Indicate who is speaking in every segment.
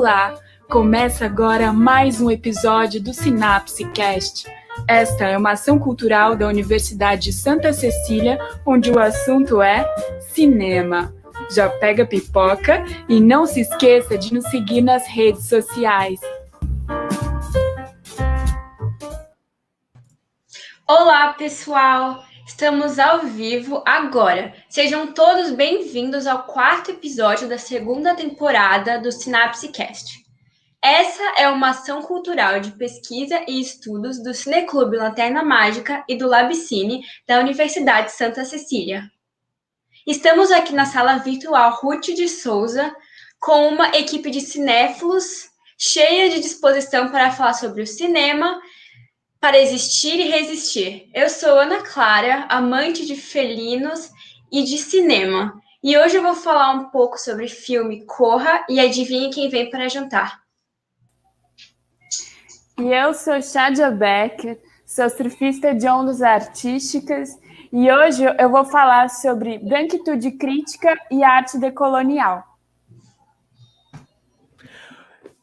Speaker 1: Olá! Começa agora mais um episódio do Sinapse Cast. Esta é uma ação cultural da Universidade de Santa Cecília, onde o assunto é cinema. Já pega pipoca e não se esqueça de nos seguir nas redes sociais.
Speaker 2: Olá, pessoal! Estamos ao vivo agora. Sejam todos bem-vindos ao quarto episódio da segunda temporada do Sinapse Cast. Essa é uma ação cultural de pesquisa e estudos do Cineclube Lanterna Mágica e do Labcine da Universidade de Santa Cecília. Estamos aqui na sala virtual Ruth de Souza com uma equipe de cinéfilos cheia de disposição para falar sobre o cinema, para existir e resistir. Eu sou Ana Clara, amante de felinos e de cinema. E hoje eu vou falar um pouco sobre o filme Corra e adivinhe quem vem para jantar.
Speaker 1: E eu sou Shadia Becker, sou surfista de ondas artísticas e hoje eu vou falar sobre branquitude crítica e arte decolonial.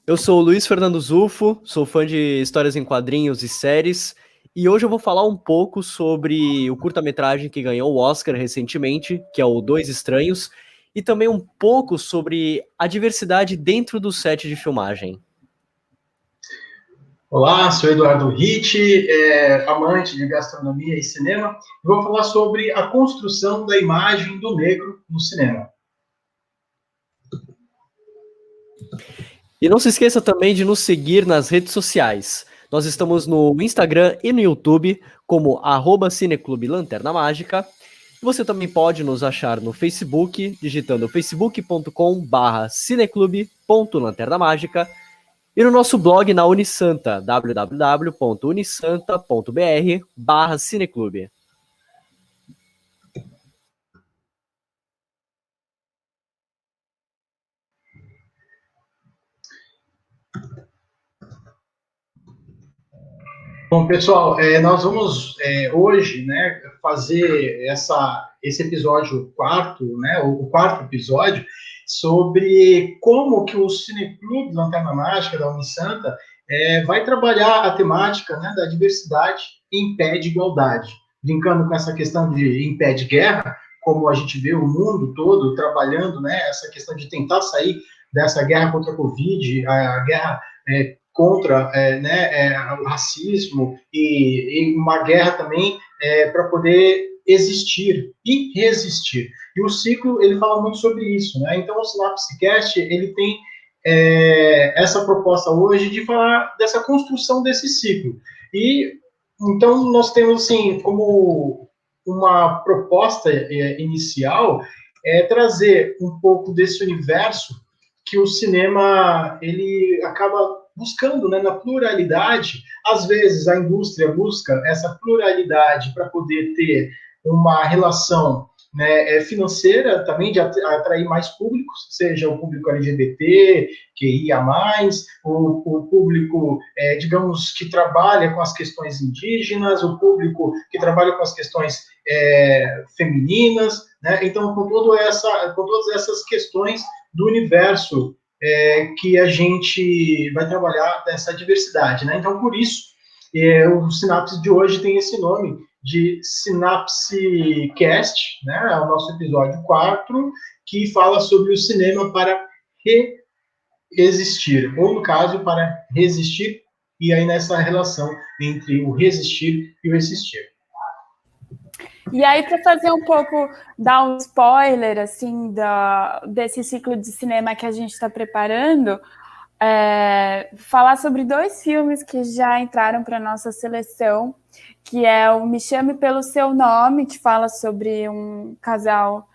Speaker 3: Eu sou o Luiz Fernando Zufo, sou fã de histórias em quadrinhos e séries, e hoje eu vou falar um pouco sobre o curta-metragem que ganhou o Oscar recentemente, que é o Dois Estranhos, e também um pouco sobre a diversidade dentro do set de filmagem.
Speaker 4: Olá, sou Eduardo Ritt, amante de gastronomia e cinema, e vou falar sobre a construção da imagem do negro no cinema.
Speaker 3: E não se esqueça também de nos seguir nas redes sociais. Nós estamos no Instagram e no YouTube como @Cineclube Lanterna Mágica. Você também pode nos achar no Facebook, digitando facebook.com/cineclube.lanternamágica e no nosso blog na Unisanta, www.unisanta.br/cineclube.
Speaker 4: Bom, pessoal, nós vamos hoje, fazer esse episódio quarto, o quarto episódio, sobre como que o Cineclube Lanterna Mágica da Unisanta vai trabalhar a temática, né, da diversidade em pé de igualdade, brincando com essa questão de em pé de guerra, como a gente vê o mundo todo trabalhando, né, essa questão de tentar sair dessa guerra contra a Covid, a guerra contra o racismo e uma guerra também para poder existir e resistir. E o ciclo, ele fala muito sobre isso, né? Então, o Sinapsecast, ele tem essa proposta hoje de falar dessa construção desse ciclo. E, então, nós temos, assim, como uma proposta inicial, trazer um pouco desse universo que o cinema, ele acaba buscando, né, na pluralidade. Às vezes a indústria busca essa pluralidade para poder ter uma relação, né, financeira também, de atrair mais públicos, seja o público LGBT, QIA+, o público, digamos, que trabalha com as questões indígenas, o público que trabalha com as questões femininas, né? Então, com todas essas questões do universo que a gente vai trabalhar essa diversidade, né? Então, por isso, o Sinapse de hoje tem esse nome de Sinapse Cast, né? É o nosso episódio 4, que fala sobre o cinema para resistir, ou no caso, para resistir, e aí nessa relação entre o resistir e o existir.
Speaker 1: E aí, para fazer um pouco, dar um spoiler, assim, desse ciclo de cinema que a gente está preparando, falar sobre 2 filmes que já entraram para a nossa seleção, que é o Me Chame Pelo Seu Nome, que fala sobre um casal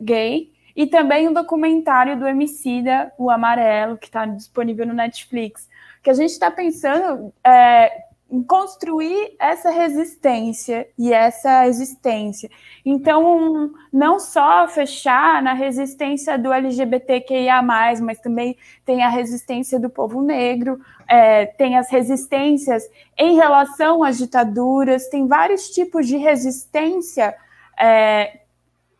Speaker 1: gay, e também um documentário do Emicida, O Amarelo, que está disponível no Netflix. O que a gente está pensando em construir essa resistência e essa existência. Então, não só fechar na resistência do LGBTQIA+, mas também tem a resistência do povo negro, tem as resistências em relação às ditaduras, tem vários tipos de resistência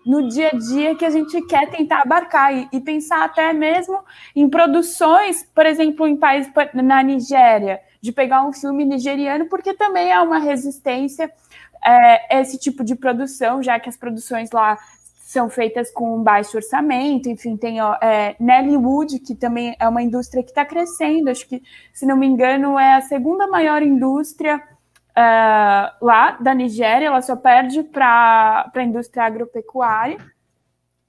Speaker 1: no dia a dia que a gente quer tentar abarcar e pensar até mesmo em produções, por exemplo, em países na Nigéria, de pegar um filme nigeriano, porque também há uma resistência a esse tipo de produção, já que as produções lá são feitas com baixo orçamento, enfim, tem Nollywood, que também é uma indústria que está crescendo, acho que, se não me engano, é a segunda maior indústria lá da Nigéria, ela só perde para a indústria agropecuária.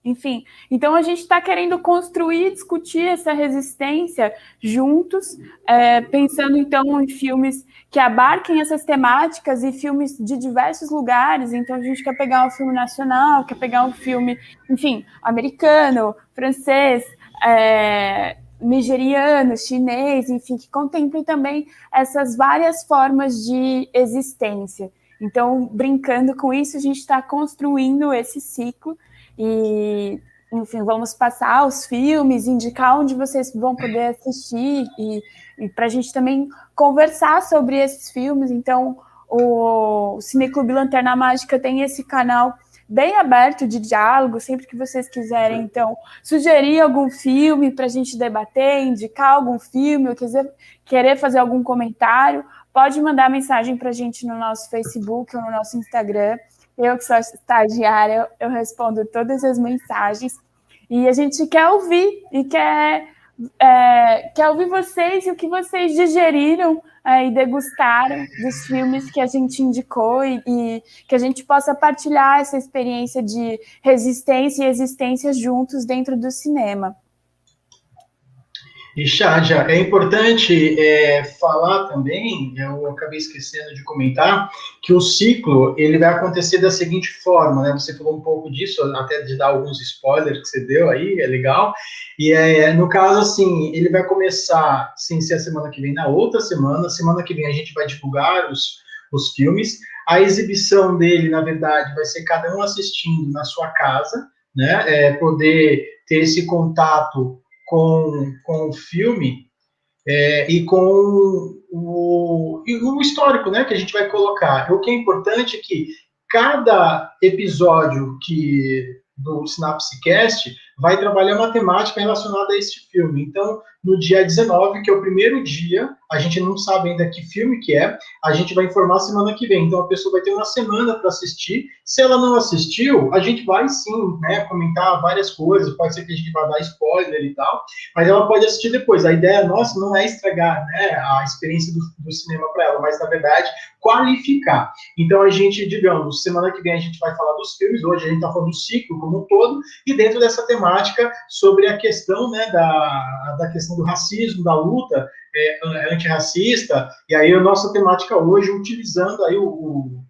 Speaker 1: Enfim, então a gente está querendo construir e discutir essa resistência juntos, pensando então em filmes que abarquem essas temáticas e filmes de diversos lugares. Então a gente quer pegar um filme nacional, quer pegar um filme, enfim, americano, francês, nigeriano, chinês, enfim, que contemplem também essas várias formas de existência. Então, brincando com isso, a gente está construindo esse ciclo. E, enfim, vamos passar os filmes, indicar onde vocês vão poder assistir e para a gente também conversar sobre esses filmes. Então, o Cineclube Lanterna Mágica tem esse canal bem aberto de diálogo, sempre que vocês quiserem, então, sugerir algum filme para a gente debater, indicar algum filme, ou querer fazer algum comentário, pode mandar mensagem para a gente no nosso Facebook ou no nosso Instagram. Eu, que sou estagiária, eu respondo todas as mensagens. E a gente quer ouvir, e quer ouvir vocês e o que vocês digeriram e degustaram dos filmes que a gente indicou e que a gente possa partilhar essa experiência de resistência e existência juntos dentro do cinema.
Speaker 4: E, Chádia, é importante falar também, eu acabei esquecendo de comentar, que o ciclo ele vai acontecer da seguinte forma, né? Você falou um pouco disso, até de dar alguns spoilers que você deu aí, é legal. E no caso, assim, ele vai começar, sem ser a semana que vem, na outra semana que vem a gente vai divulgar os filmes. A exibição dele, na verdade, vai ser cada um assistindo na sua casa, né? Poder ter esse contato com o filme e com o histórico, né, que a gente vai colocar. O que é importante é que cada episódio do Synapsecast vai trabalhar uma temática relacionada a este filme. Então, no dia 19, que é o primeiro dia, a gente não sabe ainda que filme que é, a gente vai informar semana que vem. Então, a pessoa vai ter uma semana para assistir. Se ela não assistiu, a gente vai sim, né, comentar várias coisas, pode ser que a gente vá dar spoiler e tal, mas ela pode assistir depois. A ideia nossa não é estragar, né, a experiência do cinema para ela, mas, na verdade, qualificar. Então, a gente, digamos, semana que vem a gente vai falar dos filmes, hoje a gente está falando do ciclo como um todo, e dentro dessa temática sobre a questão, né, da questão do racismo, da luta antirracista, e aí a nossa temática hoje, utilizando aí o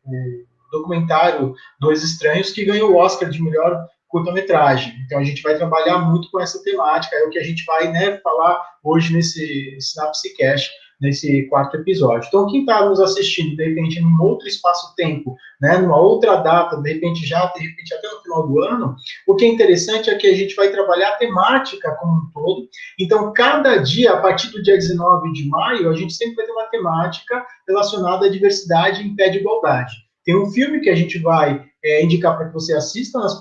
Speaker 4: documentário Dois Estranhos, que ganhou o Oscar de melhor curta-metragem. Então a gente vai trabalhar muito com essa temática, é o que a gente vai, né, falar hoje nesse Synapsecast, nesse quarto episódio. Então, quem está nos assistindo, de repente, num outro espaço-tempo, né, numa outra data, de repente até no final do ano, o que é interessante é que a gente vai trabalhar a temática como um todo. Então, cada dia, a partir do dia 19 de maio, a gente sempre vai ter uma temática relacionada à diversidade em pé de igualdade. Tem um filme que a gente vai indicar para que você assista nas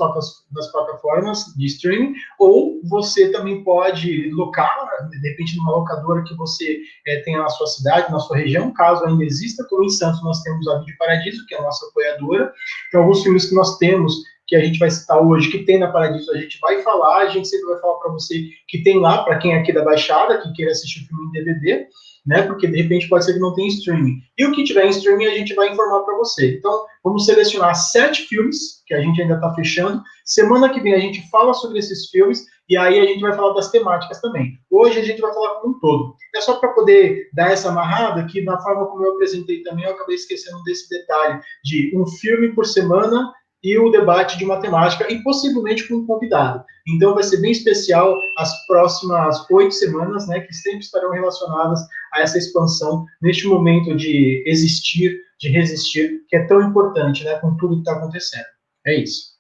Speaker 4: plataformas de streaming, ou você também pode locar, de repente, numa locadora que você tenha na sua cidade, na sua região, caso ainda exista, como em Santos nós temos a Vídeo Paradiso, que é a nossa apoiadora. Então, alguns filmes que nós temos, que a gente vai citar hoje, que tem na Paradiso, a gente vai falar, a gente sempre vai falar para você que tem lá, para quem é aqui da Baixada, que queira assistir o filme em DVD, né? Porque de repente pode ser que não tenha streaming. E o que tiver em streaming a gente vai informar para você. Então, vamos selecionar 7 filmes, que a gente ainda está fechando. Semana que vem a gente fala sobre esses filmes e aí a gente vai falar das temáticas também. Hoje a gente vai falar como um todo. É só para poder dar essa amarrada, que na forma como eu apresentei também, eu acabei esquecendo desse detalhe de um filme por semana e o debate de matemática, e possivelmente com um convidado. Então vai ser bem especial as próximas 8 semanas, né, que sempre estarão relacionadas a essa expansão, neste momento de existir, de resistir, que é tão importante, né, com tudo que está acontecendo. É isso.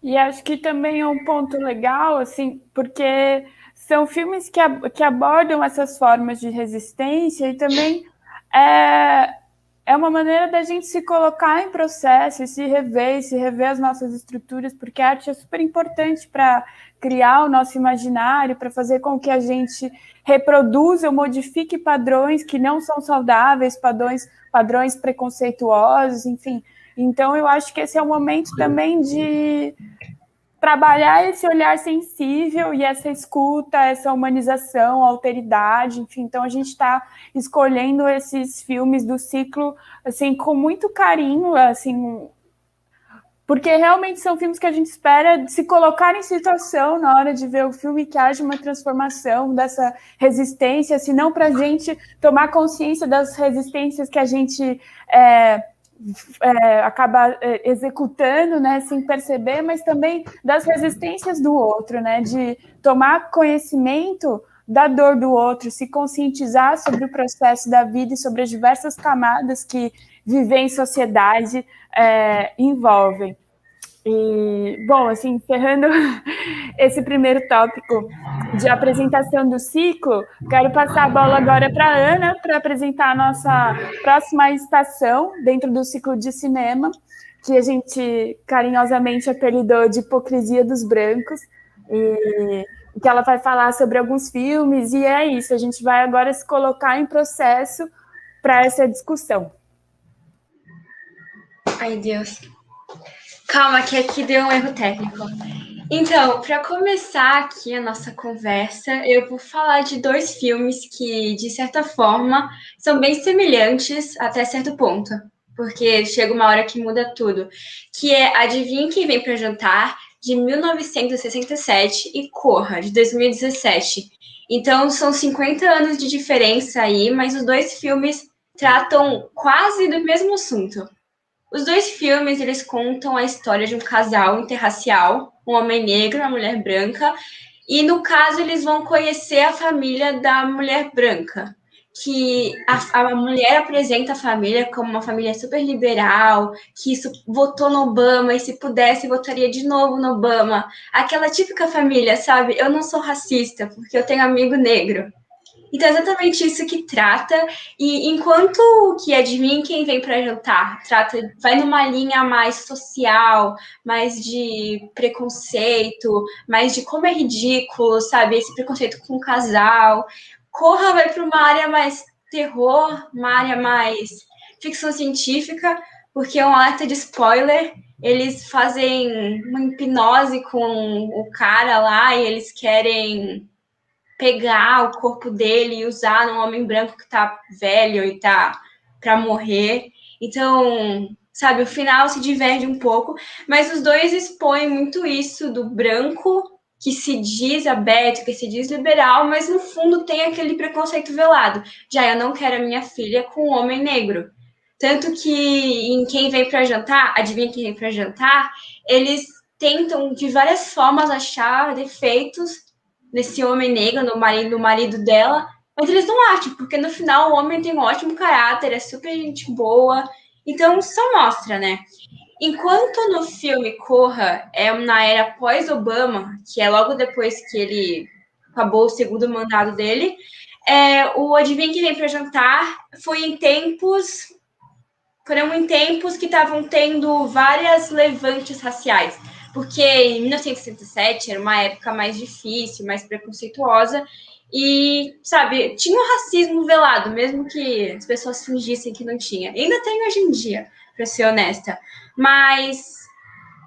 Speaker 1: E acho que também é um ponto legal, assim, porque são filmes que abordam essas formas de resistência e também é uma maneira da gente se colocar em processo e se rever as nossas estruturas, porque a arte é super importante para criar o nosso imaginário, para fazer com que a gente reproduza ou modifique padrões que não são saudáveis, padrões preconceituosos, enfim. Então, eu acho que esse é o momento também de trabalhar esse olhar sensível e essa escuta, essa humanização, alteridade, enfim. Então, a gente está escolhendo esses filmes do ciclo, assim, com muito carinho, assim, porque realmente são filmes que a gente espera se colocar em situação na hora de ver o filme, que haja uma transformação dessa resistência, se não para a gente tomar consciência das resistências que a gente acaba executando, né, sem perceber, mas também das resistências do outro, né, de tomar conhecimento da dor do outro, se conscientizar sobre o processo da vida e sobre as diversas camadas que viver em sociedade envolvem. E, bom, assim, encerrando esse primeiro tópico de apresentação do ciclo, quero passar a bola agora para a Ana para apresentar a nossa próxima estação dentro do ciclo de cinema, que a gente carinhosamente apelidou de Hipocrisia dos Brancos, e que ela vai falar sobre alguns filmes, e é isso, a gente vai agora se colocar em processo para essa discussão.
Speaker 2: Ai, Deus. Calma, que aqui deu um erro técnico. Então, para começar aqui a nossa conversa, eu vou falar de 2 filmes que, de certa forma, são bem semelhantes até certo ponto, porque chega uma hora que muda tudo, que é Adivinha Quem Vem para Jantar, de 1967, e Corra, de 2017. Então, são 50 anos de diferença aí, mas os 2 filmes tratam quase do mesmo assunto. Os 2 filmes, eles contam a história de um casal interracial, um homem negro e uma mulher branca, e no caso eles vão conhecer a família da mulher branca, que a mulher apresenta a família como uma família super liberal, que votou no Obama e se pudesse votaria de novo no Obama. Aquela típica família, sabe? Eu não sou racista porque eu tenho amigo negro. Então, é exatamente isso que trata. E enquanto que Adivinha Quem Vem para Jantar vai numa linha mais social, mais de preconceito, mais de como é ridículo, sabe? Esse preconceito com o casal. Corra vai para uma área mais terror, uma área mais ficção científica, porque é um alerta de spoiler. Eles fazem uma hipnose com o cara lá e eles querem pegar o corpo dele e usar num homem branco que tá velho e tá para morrer. Então, sabe, o final se diverge um pouco, mas os 2 expõem muito isso do branco que se diz aberto, que se diz liberal, mas no fundo tem aquele preconceito velado. Já eu não quero a minha filha com um homem negro. Tanto que em Quem Vem para Jantar, Adivinha Quem Vem para Jantar, eles tentam de várias formas achar defeitos nesse homem negro, no marido dela, mas eles não acham, porque no final o homem tem um ótimo caráter, é super gente boa, então só mostra, né? Enquanto no filme Corra é na era pós-Obama, que é logo depois que ele acabou o segundo mandato dele, o Adivinha que Vem para Jantar foram em tempos que estavam tendo várias levantes raciais, porque em 1967 era uma época mais difícil, mais preconceituosa, e, sabe, tinha um racismo velado, mesmo que as pessoas fingissem que não tinha. Ainda tem hoje em dia, para ser honesta, mas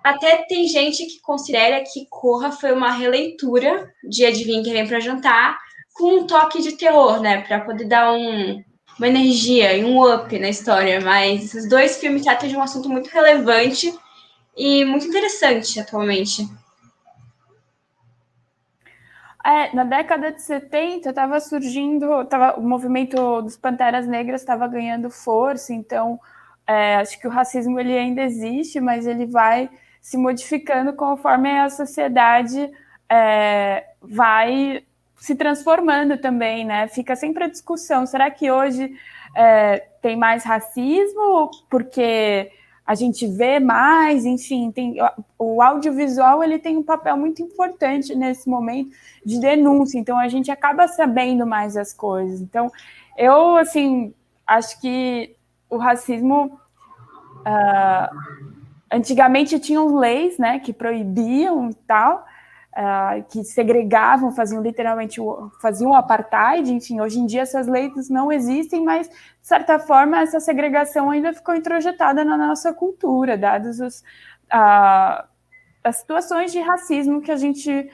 Speaker 2: até tem gente que considera que Corra foi uma releitura de Adivinha Quem Vem para Jantar, com um toque de terror, né, para poder dar uma energia e um up na história, mas esses 2 filmes tratam de um assunto muito relevante e muito interessante atualmente.
Speaker 1: Na década de 70 estava surgindo, o movimento dos Panteras Negras estava ganhando força, então acho que o racismo ele ainda existe, mas ele vai se modificando conforme a sociedade vai se transformando também, né? Fica sempre a discussão, será que hoje tem mais racismo porque a gente vê mais, enfim, o audiovisual ele tem um papel muito importante nesse momento de denúncia, então a gente acaba sabendo mais as coisas. Então, eu, assim, acho que o racismo... antigamente tinham leis, né, que proibiam e tal, que segregavam, faziam apartheid, enfim, hoje em dia essas leis não existem, mas, de certa forma, essa segregação ainda ficou introjetada na nossa cultura, dadas as situações de racismo que a gente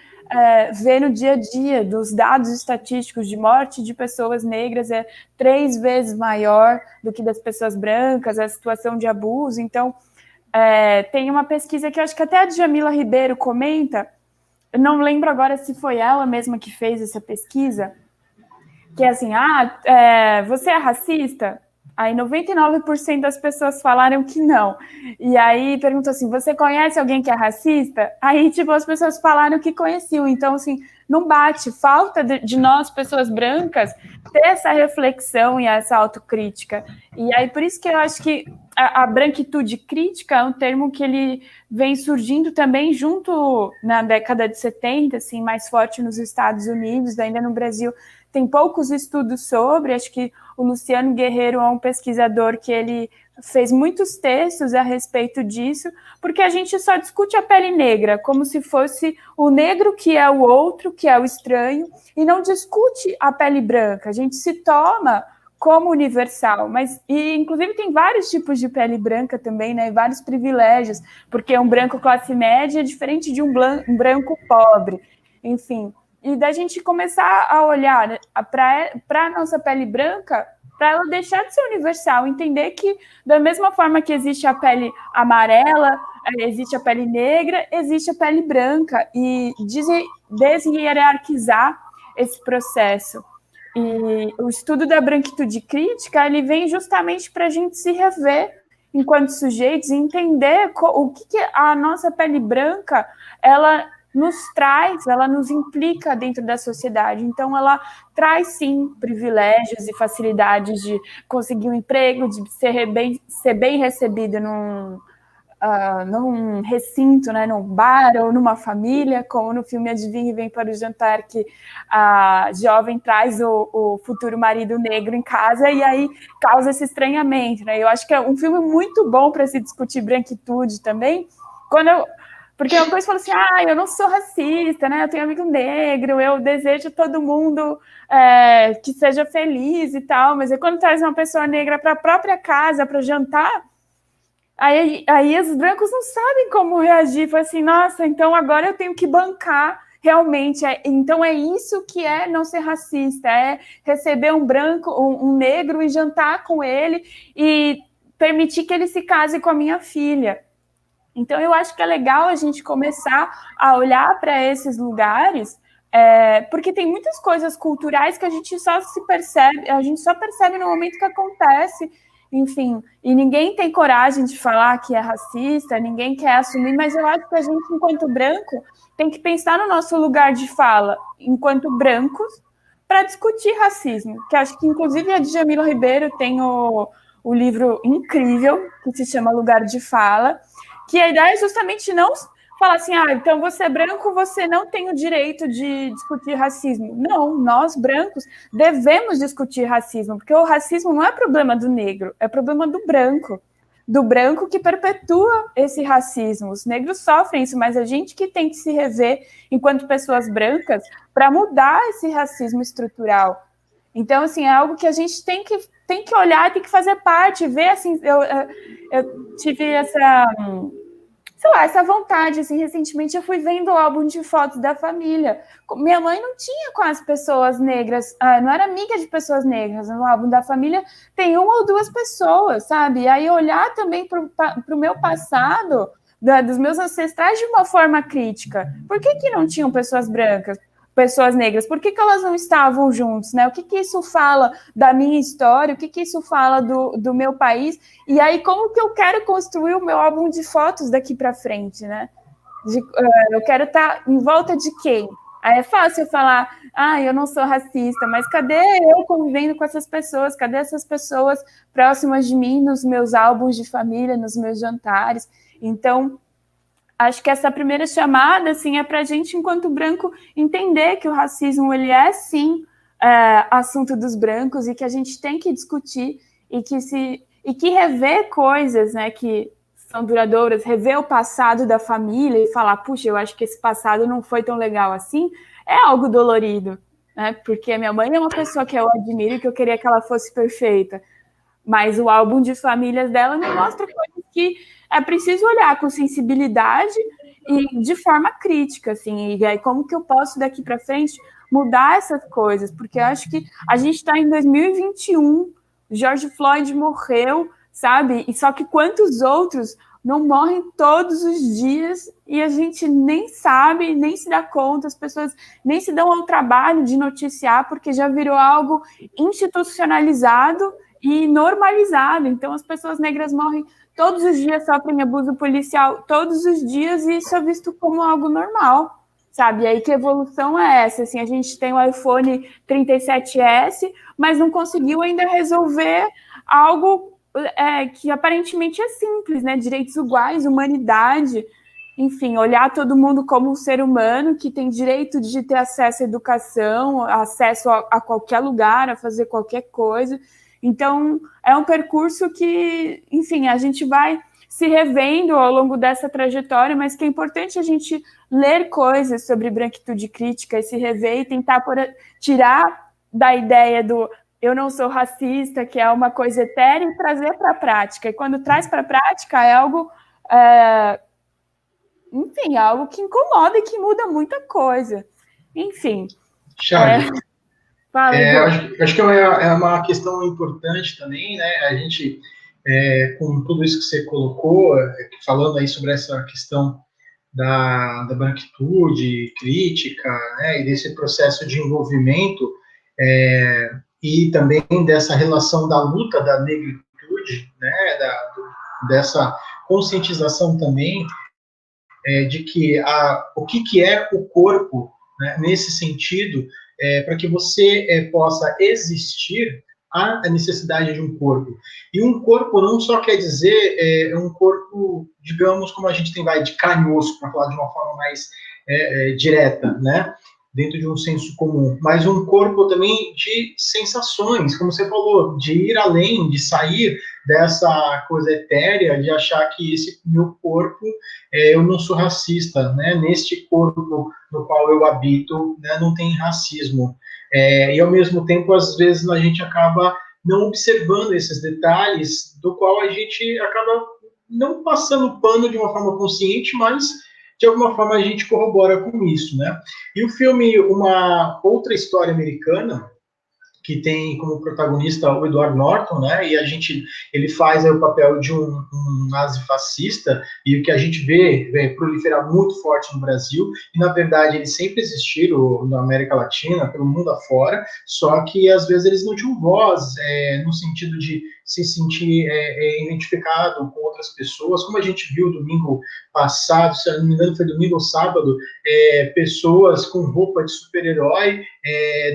Speaker 1: vê no dia a dia, dos dados estatísticos de morte de pessoas negras é 3 vezes maior do que das pessoas brancas, a situação de abuso. Então, tem uma pesquisa que eu acho que até a Djamila Ribeiro comenta, eu não lembro agora se foi ela mesma que fez essa pesquisa, que é assim, você é racista? Aí 99% das pessoas falaram que não. E aí perguntou assim, você conhece alguém que é racista? Aí, tipo, as pessoas falaram que conheciam. Então, assim, não bate. Falta de nós, pessoas brancas, ter essa reflexão e essa autocrítica. E aí, por isso que eu acho que a branquitude crítica é um termo que ele vem surgindo também junto na década de 70, assim, mais forte nos Estados Unidos, ainda no Brasil tem poucos estudos sobre, acho que o Luciano Guerreiro é um pesquisador que ele fez muitos textos a respeito disso, porque a gente só discute a pele negra, como se fosse o negro que é o outro, que é o estranho, e não discute a pele branca, a gente se toma como universal, e inclusive tem vários tipos de pele branca também, né, vários privilégios, porque um branco classe média é diferente de um branco pobre, enfim. E da gente começar a olhar para a nossa pele branca, para ela deixar de ser universal, entender que, da mesma forma que existe a pele amarela, existe a pele negra, existe a pele branca, e deshierarquizar esse processo. E o estudo da branquitude crítica, ele vem justamente para a gente se rever enquanto sujeitos e entender o que a nossa pele branca, ela nos traz, ela nos implica dentro da sociedade. Então, ela traz, sim, privilégios e facilidades de conseguir um emprego, de ser bem recebido num recinto, né, num bar ou numa família, como no filme Adivinha e Vem para o Jantar, que a jovem traz o futuro marido negro em casa e aí causa esse estranhamento, né? Eu acho que é um filme muito bom para se discutir branquitude também, porque uma coisa fala assim, eu não sou racista, né? Eu tenho amigo negro, eu desejo todo mundo que seja feliz e tal, mas aí quando traz uma pessoa negra para a própria casa para jantar, aí os brancos não sabem como reagir. Foi assim, nossa, então agora eu tenho que bancar realmente. Então é isso que é não ser racista, é receber um branco, um negro e jantar com ele e permitir que ele se case com a minha filha. Então, eu acho que é legal a gente começar a olhar para esses lugares, porque tem muitas coisas culturais que a gente só percebe no momento que acontece, enfim, e ninguém tem coragem de falar que é racista, ninguém quer assumir, mas eu acho que a gente, enquanto branco, tem que pensar no nosso lugar de fala, enquanto brancos, para discutir racismo, que acho que, inclusive, a Djamila Ribeiro tem o livro incrível, que se chama Lugar de Fala, que a ideia é justamente não falar assim, então você é branco, você não tem o direito de discutir racismo. Não, nós brancos devemos discutir racismo, porque o racismo não é problema do negro, é problema do branco que perpetua esse racismo. Os negros sofrem isso, mas a gente que tem que se rever enquanto pessoas brancas para mudar esse racismo estrutural. Então, assim, é algo que a gente tem que olhar, tem que fazer parte, ver, assim, eu tive essa vontade, assim, recentemente eu fui vendo o álbum de fotos da família. Minha mãe não tinha com as pessoas negras, não era amiga de pessoas negras, no álbum da família tem 1 ou 2 pessoas, sabe? E aí olhar também para o meu passado, dos meus ancestrais de uma forma crítica. Por que não tinham pessoas brancas? Pessoas negras, por que elas não estavam juntos, né? O que isso fala da minha história, o que isso fala do meu país, e aí como que eu quero construir o meu álbum de fotos daqui para frente, né? Eu quero estar em volta de quem? Aí é fácil falar, eu não sou racista, mas cadê eu convivendo com essas pessoas? Cadê essas pessoas próximas de mim nos meus álbuns de família, nos meus jantares? Então, acho que essa primeira chamada, assim, é para a gente, enquanto branco, entender que o racismo, ele é, sim, assunto dos brancos e que a gente tem que discutir e e que rever coisas, né, que são duradouras, rever o passado da família e falar, puxa, eu acho que esse passado não foi tão legal assim, é algo dolorido, né? Porque minha mãe é uma pessoa que eu admiro e que eu queria que ela fosse perfeita, mas o álbum de famílias dela me mostra coisas que é preciso olhar com sensibilidade e de forma crítica, assim, e aí como que eu posso daqui para frente mudar essas coisas, porque eu acho que a gente está em 2021, George Floyd morreu, sabe? E só que quantos outros não morrem todos os dias e a gente nem sabe, nem se dá conta, as pessoas nem se dão ao trabalho de noticiar, porque já virou algo institucionalizado e normalizado. Então, as pessoas negras morrem todos os dias, sofrem abuso policial todos os dias e isso é visto como algo normal, sabe? E aí que evolução é essa? Assim, a gente tem o iPhone 37S, mas não conseguiu ainda resolver algo que aparentemente é simples, né? Direitos iguais, humanidade, enfim, olhar todo mundo como um ser humano que tem direito de ter acesso à educação, acesso a qualquer lugar, a fazer qualquer coisa. Então, é um percurso que, enfim, a gente vai se revendo ao longo dessa trajetória, mas que é importante a gente ler coisas sobre branquitude crítica e se rever e tentar tirar da ideia do eu não sou racista, que é uma coisa etérea, e trazer para a prática. E quando traz para a prática é algo, enfim, algo que incomoda e que muda muita coisa. Enfim.
Speaker 4: Charlie,
Speaker 1: Fala,
Speaker 4: acho que é uma questão importante também, né? A gente, com tudo isso que você colocou, falando aí sobre essa questão da branquitude crítica, né, e desse processo de envolvimento, e também dessa relação da luta da negritude, né, dessa conscientização também de que o que é o corpo, né, nesse sentido, para que você possa existir, há a necessidade de um corpo. E um corpo não só quer dizer um corpo, digamos, como a gente tem de carne e osso, para falar de uma forma mais direta, né? Dentro de um senso comum, mas um corpo também de sensações, como você falou, de ir além, de sair dessa coisa etérea, de achar que esse meu corpo, eu não sou racista, né? Neste corpo no qual eu habito, né, não tem racismo. E ao mesmo tempo, às vezes, a gente acaba não observando esses detalhes, do qual a gente acaba não passando pano de uma forma consciente, mas de alguma forma a gente corrobora com isso, né? E o filme Uma Outra História Americana, que tem como protagonista o Edward Norton, né? E ele faz o papel de um nazi-fascista, e o que a gente vê proliferar muito forte no Brasil, e na verdade eles sempre existiram na América Latina, pelo mundo afora, só que às vezes eles não tinham voz, no sentido de se sentir identificado com outras pessoas, como a gente viu domingo passado, se não me engano foi domingo ou sábado, pessoas com roupa de super-herói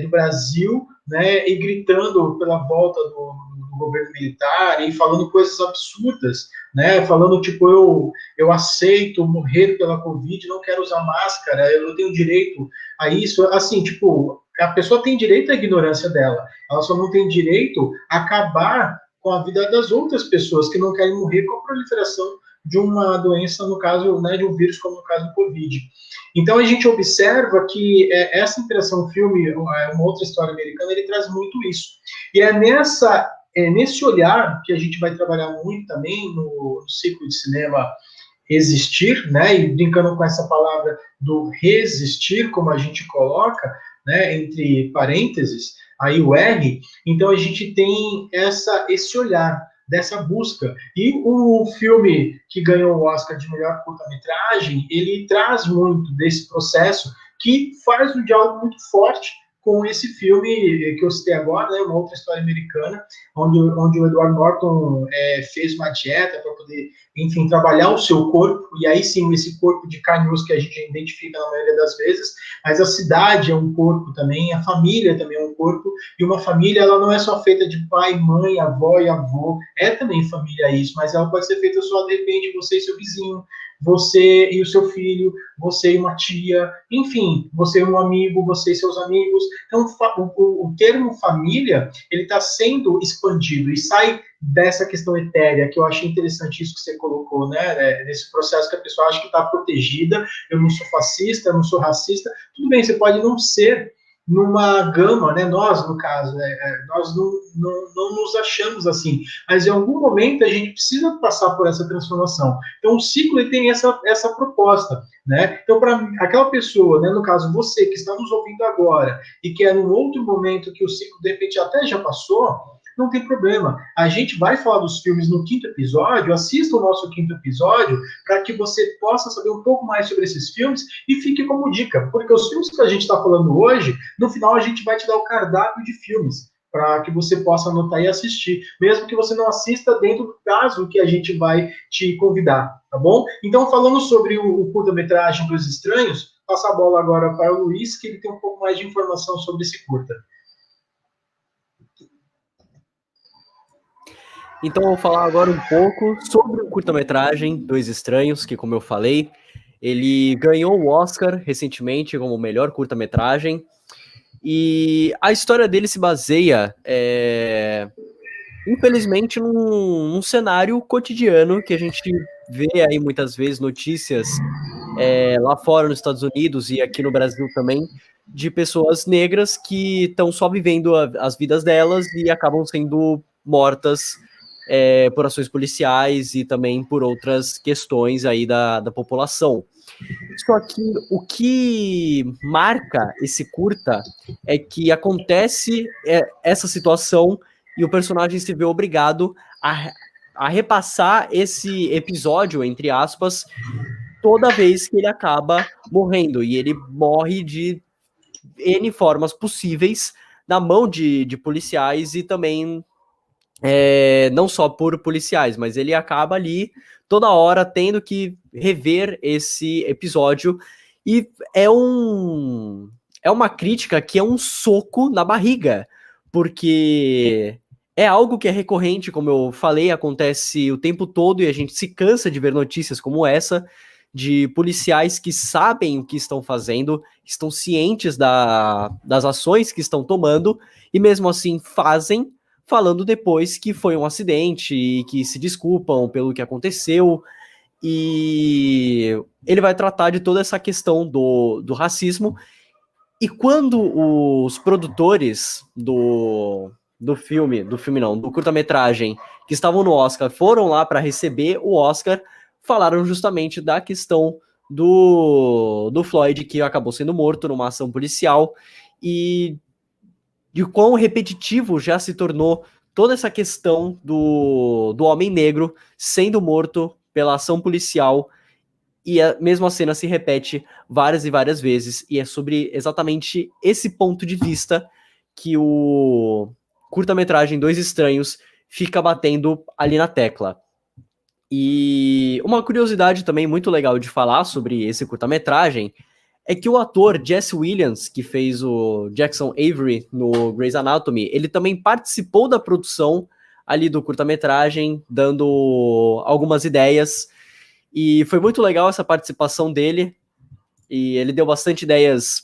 Speaker 4: do Brasil, né, e gritando pela volta do governo militar e falando coisas absurdas, né, falando tipo, eu aceito morrer pela Covid, não quero usar máscara, eu tenho direito a isso, assim, tipo, a pessoa tem direito à ignorância dela, ela só não tem direito a acabar com a vida das outras pessoas que não querem morrer com a proliferação de uma doença, no caso, né, de um vírus, como no caso do Covid. Então a gente observa que essa interação filme, Uma Outra História Americana, ele traz muito isso. E nesse olhar que a gente vai trabalhar muito também no ciclo de cinema Existir, né, e brincando com essa palavra do resistir, como a gente coloca, né, entre parênteses, aí o R, então a gente tem esse olhar dessa busca. E o filme que ganhou o Oscar de melhor curta-metragem, ele traz muito desse processo que faz um diálogo muito forte com esse filme que eu citei agora, né, Uma Outra História Americana, onde o Edward Norton fez uma dieta para poder, enfim, trabalhar o seu corpo, e aí sim, esse corpo de carne e osso que a gente identifica na maioria das vezes, mas a cidade é um corpo também, a família também é um corpo, e uma família, ela não é só feita de pai, mãe, avó e avô, é também família isso, mas ela pode ser feita só, de repente, você e seu vizinho, você e o seu filho, você e uma tia, enfim, você e um amigo, você e seus amigos. Então, o termo família, ele está sendo expandido e sai dessa questão etérea, que eu achei interessante isso que você colocou, né, nesse processo que a pessoa acha que está protegida, eu não sou fascista, eu não sou racista, tudo bem, você pode não ser numa gama, né, nós, no caso, nós não nos achamos assim, mas em algum momento a gente precisa passar por essa transformação. Então, o ciclo ele tem essa proposta, né? Então, para aquela pessoa, né, no caso, você que está nos ouvindo agora e que é num outro momento que o ciclo, de repente, até já passou, não tem problema. A gente vai falar dos filmes no 5º episódio, assista o nosso 5º episódio, para que você possa saber um pouco mais sobre esses filmes e fique como dica, porque os filmes que a gente está falando hoje, no final a gente vai te dar o cardápio de filmes, para que você possa anotar e assistir, mesmo que você não assista dentro do prazo que a gente vai te convidar, tá bom? Então, falando sobre o curta-metragem dos Estranhos, passa a bola agora para o Luiz, que ele tem um pouco mais de informação sobre esse curta.
Speaker 3: Então, eu vou falar agora um pouco sobre o curta-metragem Dois Estranhos, que, como eu falei, ele ganhou o Oscar recentemente como o melhor curta-metragem. E a história dele se baseia, infelizmente, num cenário cotidiano que a gente vê aí muitas vezes notícias lá fora nos Estados Unidos e aqui no Brasil também, de pessoas negras que estão só vivendo as vidas delas e acabam sendo mortas por ações policiais e também por outras questões aí da população. Só que o que marca esse curta é que acontece essa situação e o personagem se vê obrigado a repassar esse episódio, entre aspas, toda vez que ele acaba morrendo. E ele morre de N formas possíveis na mão de policiais e também não só por policiais, mas ele acaba ali toda hora tendo que rever esse episódio e é uma crítica que é um soco na barriga, porque é algo que é recorrente, como eu falei, acontece o tempo todo e a gente se cansa de ver notícias como essa, de policiais que sabem o que estão fazendo, estão cientes das ações que estão tomando e mesmo assim fazem, falando depois que foi um acidente e que se desculpam pelo que aconteceu. E ele vai tratar de toda essa questão do racismo. E quando os produtores do curta-metragem, que estavam no Oscar, foram lá para receber o Oscar, falaram justamente da questão do Floyd, que acabou sendo morto numa ação policial, e de quão repetitivo já se tornou toda essa questão do homem negro sendo morto pela ação policial, e a mesma cena se repete várias e várias vezes, e é sobre exatamente esse ponto de vista que o curta-metragem Dois Estranhos fica batendo ali na tecla. E uma curiosidade também muito legal de falar sobre esse curta-metragem é que o ator Jesse Williams, que fez o Jackson Avery no Grey's Anatomy, ele também participou da produção ali do curta-metragem, dando algumas ideias, e foi muito legal essa participação dele, e ele deu bastante ideias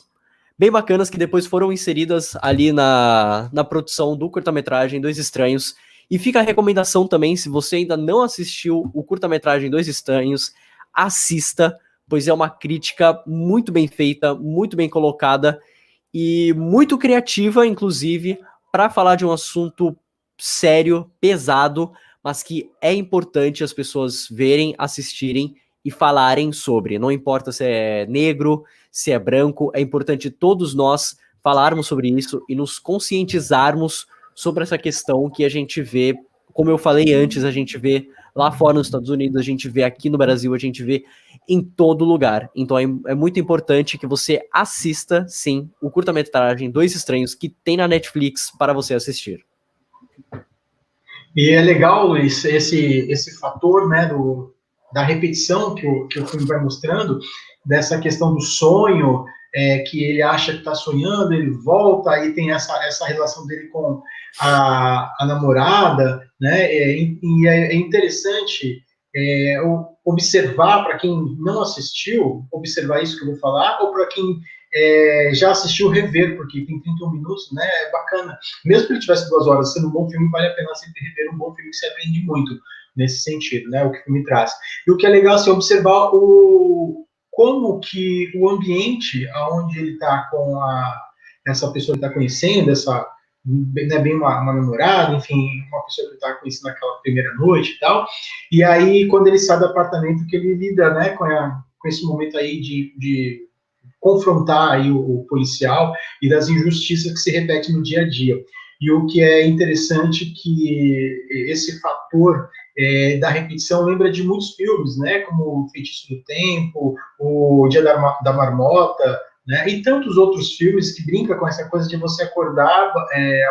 Speaker 3: bem bacanas que depois foram inseridas ali na produção do curta-metragem Dois Estranhos. E fica a recomendação também, se você ainda não assistiu o curta-metragem Dois Estranhos, assista, pois é uma crítica muito bem feita, muito bem colocada e muito criativa, inclusive, para falar de um assunto sério, pesado, mas que é importante as pessoas verem, assistirem e falarem sobre. Não importa se é negro, se é branco, é importante todos nós falarmos sobre isso e nos conscientizarmos sobre essa questão que a gente vê, como eu falei antes, a gente vê lá fora nos Estados Unidos, a gente vê aqui no Brasil, a gente vê em todo lugar. Então é muito importante que você assista, sim, o curta-metragem Dois Estranhos, que tem na Netflix para você assistir.
Speaker 4: E é legal, Luiz, esse fator, né, da repetição que o filme vai mostrando, dessa questão do sonho, que ele acha que está sonhando, ele volta, aí tem essa relação dele com a namorada, né, e é interessante observar, para quem não assistiu, observar isso que eu vou falar, ou para quem já assistiu, rever, porque tem 31 minutos, né? É bacana. Mesmo que ele tivesse 2 horas sendo um bom filme, vale a pena sempre rever um bom filme que você aprende muito nesse sentido, né? O que o filme traz. E o que é legal, assim, observar como que o ambiente onde ele está com essa pessoa que está conhecendo, não é bem uma namorada, enfim, uma pessoa que está conhecendo naquela primeira noite e tal. E aí, quando ele sai do apartamento, que ele lida, né, com esse momento aí de confrontar aí o policial e das injustiças que se repetem no dia a dia. E o que é interessante que esse fator da repetição lembra de muitos filmes, né, como O Feitiço do Tempo, O Dia da Marmota, né, e tantos outros filmes que brincam com essa coisa de você acordar,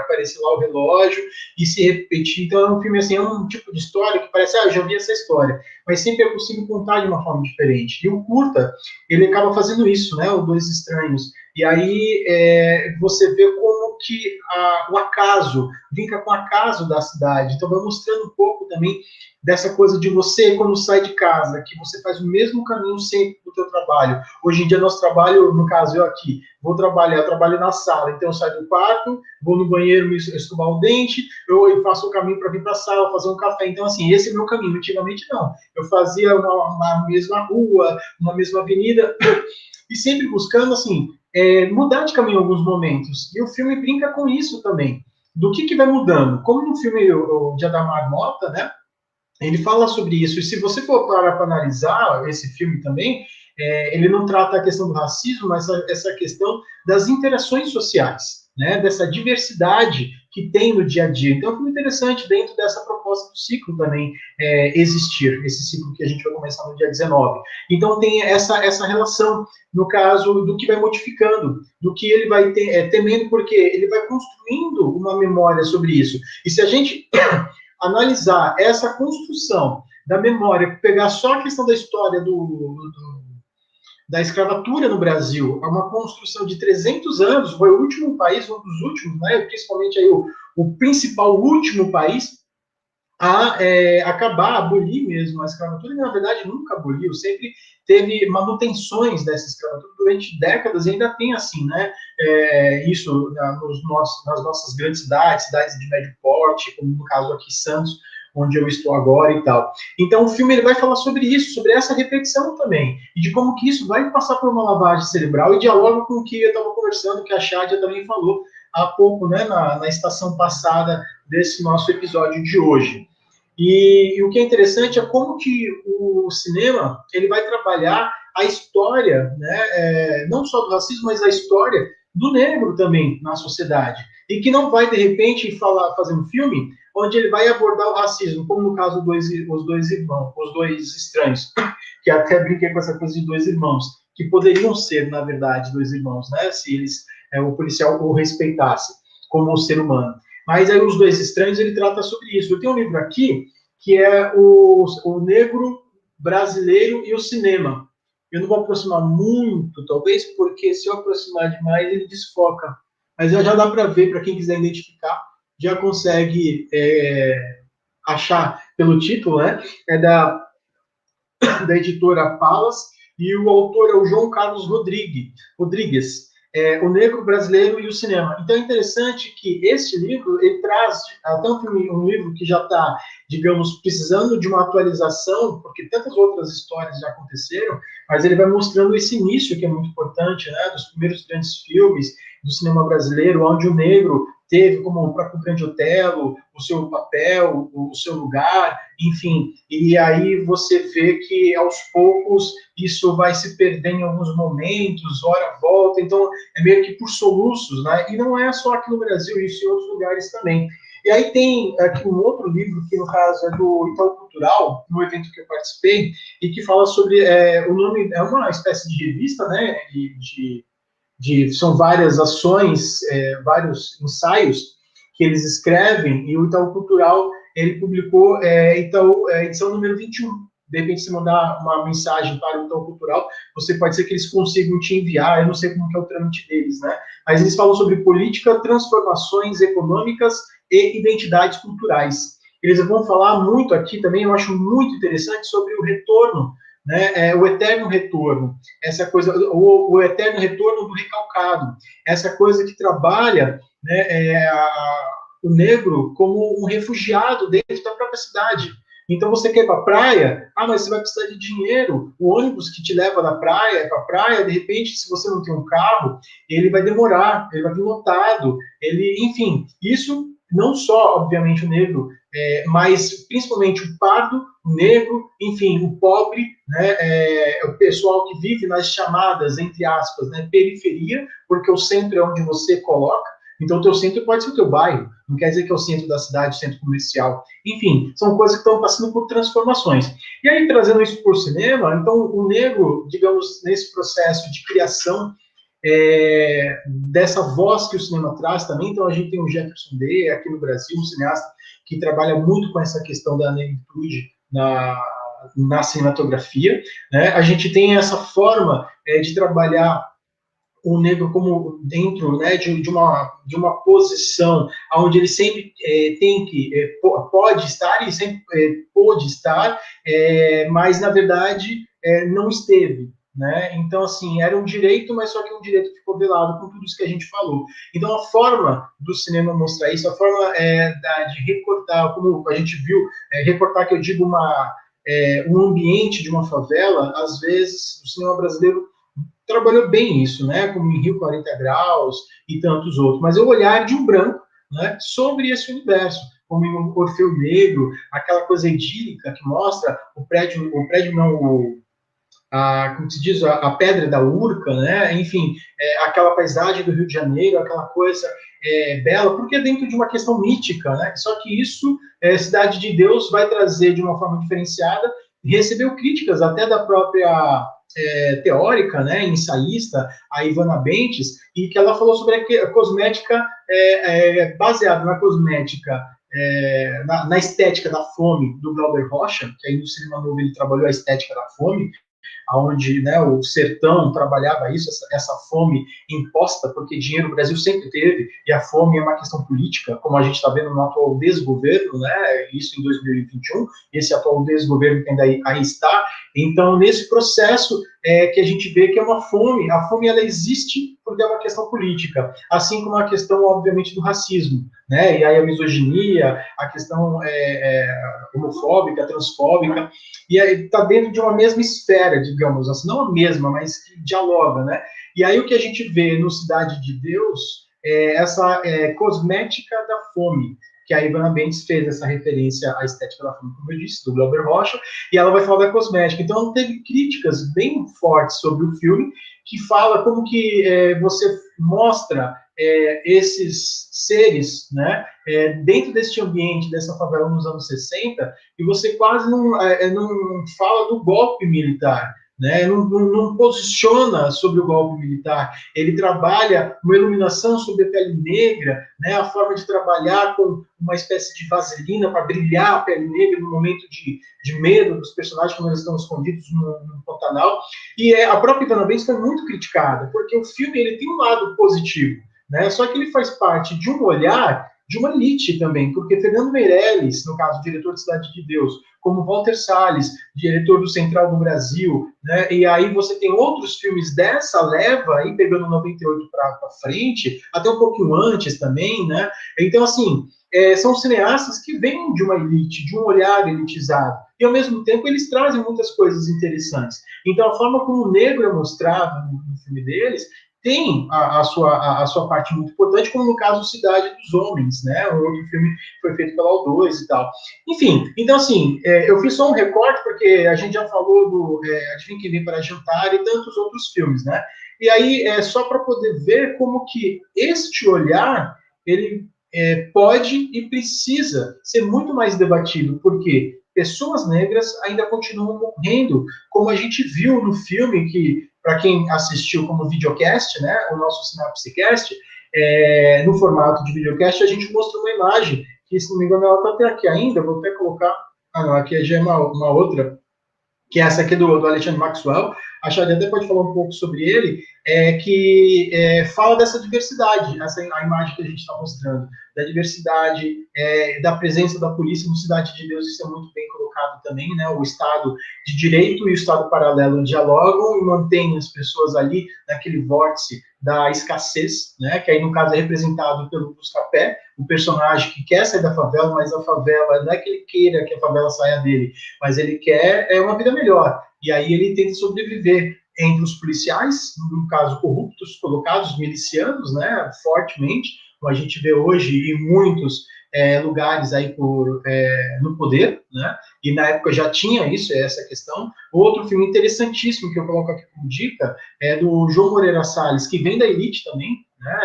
Speaker 4: aparecer lá o relógio e se repetir. Então é um filme assim, é um tipo de história que parece, eu já vi essa história, mas sempre é possível contar de uma forma diferente. E o curta, ele acaba fazendo isso, né, o Dois Estranhos. E aí você vê como que o acaso, brinca com o acaso da cidade. Então vai mostrando um pouco também dessa coisa de você, quando sai de casa, que você faz o mesmo caminho sempre do teu trabalho. Hoje em dia, nosso trabalho, no caso, eu aqui, eu trabalho na sala, então eu saio do quarto, vou no banheiro me escovar o dente, eu faço o caminho para vir para a sala, fazer um café. Então, assim, esse é o meu caminho. Antigamente, não. Eu fazia uma mesma rua, uma mesma avenida, e sempre buscando, assim, mudar de caminho em alguns momentos. E o filme brinca com isso também. Do que vai mudando. Como no filme O Dia da Marmota, né? Ele fala sobre isso. E se você for parar para analisar esse filme também, ele não trata a questão do racismo, mas essa questão das interações sociais, né? Dessa diversidade que tem no dia a dia. Então, é muito interessante dentro dessa proposta do ciclo também existir, esse ciclo que a gente vai começar no dia 19. Então, tem essa relação, no caso, do que vai modificando, do que ele vai temendo, porque ele vai construindo uma memória sobre isso. E se a gente analisar essa construção da memória, pegar só a questão da história da escravatura no Brasil, é uma construção de 300 anos, foi o último país, um dos últimos, né, principalmente aí o principal último país a acabar, abolir mesmo a escravatura, e na verdade nunca aboliu, sempre teve manutenções dessa escravatura durante décadas, e ainda tem assim, né, isso nas nossas grandes cidades de médio porte, como no caso aqui Santos, onde eu estou agora e tal. Então o filme ele vai falar sobre isso, sobre essa repetição também, e de como que isso vai passar por uma lavagem cerebral, e dialoga com o que eu estava conversando, que a Chádia também falou há pouco, né, na estação passada desse nosso episódio de hoje. E o que é interessante é como que o cinema ele vai trabalhar a história, né, não só do racismo, mas a história do negro também na sociedade. E que não vai, de repente, fazer um filme onde ele vai abordar o racismo, como no caso os dois irmãos, os dois estranhos, que até brinquei com essa coisa de dois irmãos, que poderiam ser, na verdade, dois irmãos, né, se eles, o policial o respeitasse como um ser humano. Mas aí os Dois Estranhos, ele trata sobre isso. Eu tenho um livro aqui, que é o Negro Brasileiro e o Cinema. Eu não vou aproximar muito, talvez, porque se eu aproximar demais, ele desfoca. Mas já dá para ver, para quem quiser identificar, já consegue achar pelo título, né? É da editora Palas, e o autor é o João Carlos Rodrigues. O Negro Brasileiro e o Cinema. Então é interessante que este livro, ele traz até um livro que já está, digamos, precisando de uma atualização, porque tantas outras histórias já aconteceram, mas ele vai mostrando esse início que é muito importante, né, dos primeiros grandes filmes do cinema brasileiro, onde o negro teve, como o próprio Grande Otelo, o seu papel, o seu lugar, enfim. E aí você vê que, aos poucos, isso vai se perdendo em alguns momentos, hora volta, então é meio que por soluços, né? E não é só aqui no Brasil, isso em outros lugares também. E aí tem aqui um outro livro, que no caso é do Itaú Cultural, no evento que eu participei, e que fala sobre, o nome, é uma espécie de revista, né, são várias ações, vários ensaios que eles escrevem, e o Itaú Cultural, ele publicou edição número 21. De repente, se mandar uma mensagem para o Itaú Cultural, pode ser que eles consigam te enviar, eu não sei como que é o trâmite deles, né? Mas eles falam sobre política, transformações econômicas e identidades culturais. Eles vão falar muito aqui também, eu acho muito interessante, sobre o retorno né? O eterno retorno, essa coisa, o eterno retorno do recalcado, essa coisa que trabalha, né, o negro como um refugiado dentro da própria cidade. Então você quer ir para a praia, mas você vai precisar de dinheiro. O ônibus que te leva da praia para a praia, de repente, se você não tem um carro, ele vai demorar, ele vai vir lotado, enfim, isso não só, obviamente, o negro, mas principalmente o pardo, o negro, enfim, o pobre, né, o pessoal que vive nas chamadas, entre aspas, né, periferia, porque o centro é onde você coloca. Então, o teu centro pode ser o teu bairro, não quer dizer que é o centro da cidade, o centro comercial. Enfim, são coisas que estão passando por transformações. E aí, trazendo isso para o cinema, então, o negro, digamos, nesse processo de criação dessa voz que o cinema traz também, então a gente tem o Jefferson Day, aqui no Brasil, um cineasta que trabalha muito com essa questão da negritude na cinematografia, né? A gente tem essa forma de trabalhar o negro como dentro, né, de uma posição onde ele sempre pode estar e sempre pôde estar, mas na verdade não esteve, né? Então assim, era um direito, mas só que um direito ficou velado com tudo isso que a gente falou. Então a forma do cinema mostrar isso, a forma de recortar, como a gente viu, recortar que eu digo um ambiente de uma favela, às vezes o cinema brasileiro trabalhou bem isso, né? Como em Rio 40 Graus e tantos outros. Mas é o olhar de um branco, né, sobre esse universo, como em Orfeu Negro, aquela coisa idílica que mostra o prédio não, como se diz, a Pedra da Urca, né? Enfim, aquela paisagem do Rio de Janeiro, aquela coisa bela, porque é dentro de uma questão mítica, né? Só que isso, Cidade de Deus vai trazer de uma forma diferenciada, recebeu críticas até da própria teórica, né, ensaísta, a Ivana Bentes, e que ela falou sobre a cosmética baseada na cosmética, na estética da fome do Glauber Rocha, que aí no Cinema Novo ele trabalhou a estética da fome, onde, né, o sertão trabalhava isso, essa fome imposta, porque dinheiro o Brasil sempre teve, e a fome é uma questão política, como a gente está vendo no atual desgoverno, né, isso em 2021, esse atual desgoverno que ainda aí está. Então, nesse processo que a gente vê que é uma fome, a fome ela existe porque é uma questão política, assim como a questão, obviamente, do racismo, né, e aí a misoginia, a questão homofóbica, transfóbica, e aí está dentro de uma mesma esfera, digamos assim, não a mesma, mas que dialoga, né? E aí o que a gente vê no Cidade de Deus é essa cosmética da fome, que a Ivana Bentes fez essa referência à estética da fome, como eu disse, do Glauber Rocha, e ela vai falar da cosmética. Então, teve críticas bem fortes sobre o filme, que fala como que você mostra esses seres, né, dentro deste ambiente, dessa favela nos anos 60, e você quase não fala do golpe militar, né, não posiciona sobre o golpe militar. Ele trabalha uma iluminação sobre a pele negra, né, a forma de trabalhar com uma espécie de vaselina para brilhar a pele negra no momento de medo dos personagens quando eles estão escondidos no Pantanal. E a própria Ivana Bentes foi muito criticada, porque o filme ele tem um lado positivo, né? Só que ele faz parte de um olhar de uma elite também, porque Fernando Meirelles, no caso, diretor de Cidade de Deus, como Walter Salles, diretor do Central do Brasil, né? E aí você tem outros filmes dessa leva, aí pegando 98 para frente, até um pouquinho antes também, né? Então, assim, são cineastas que vêm de uma elite, de um olhar elitizado, e ao mesmo tempo eles trazem muitas coisas interessantes. Então, a forma como o negro é mostrado no filme deles tem a sua parte muito importante, como no caso Cidade dos Homens, né? Um outro filme foi feito pela O2 e tal. Enfim, então assim, eu fiz só um recorte, porque a gente já falou do Adivinha Quem Vem para Jantar e tantos outros filmes, né? E aí, só para poder ver como que este olhar, ele pode e precisa ser muito mais debatido, porque pessoas negras ainda continuam morrendo, como a gente viu no filme que, para quem assistiu como videocast, né, o nosso Sinapsecast, no formato de videocast, a gente mostrou uma imagem, que se não me engano ela está até aqui ainda, vou até colocar, não, aqui já é uma outra, que é essa aqui do Alexandre Maxwell, a Chade até pode falar um pouco sobre ele, que fala dessa diversidade, a imagem que a gente está mostrando, da diversidade, da presença da polícia no Cidade de Deus, isso é muito bem colocado também, né? O Estado de Direito e o Estado paralelo dialogam e mantêm as pessoas ali naquele vórtice da escassez, né? Que aí no caso é representado pelo Buscapé, o personagem que quer sair da favela, mas a favela não é que ele queira que a favela saia dele, mas ele quer uma vida melhor. E aí ele tenta sobreviver entre os policiais, no caso corruptos, colocados, milicianos, né, fortemente, como a gente vê hoje em muitos lugares aí no poder, né, e na época já tinha isso, essa questão. Outro filme interessantíssimo que eu coloco aqui como dica é do João Moreira Salles, que vem da elite também, né,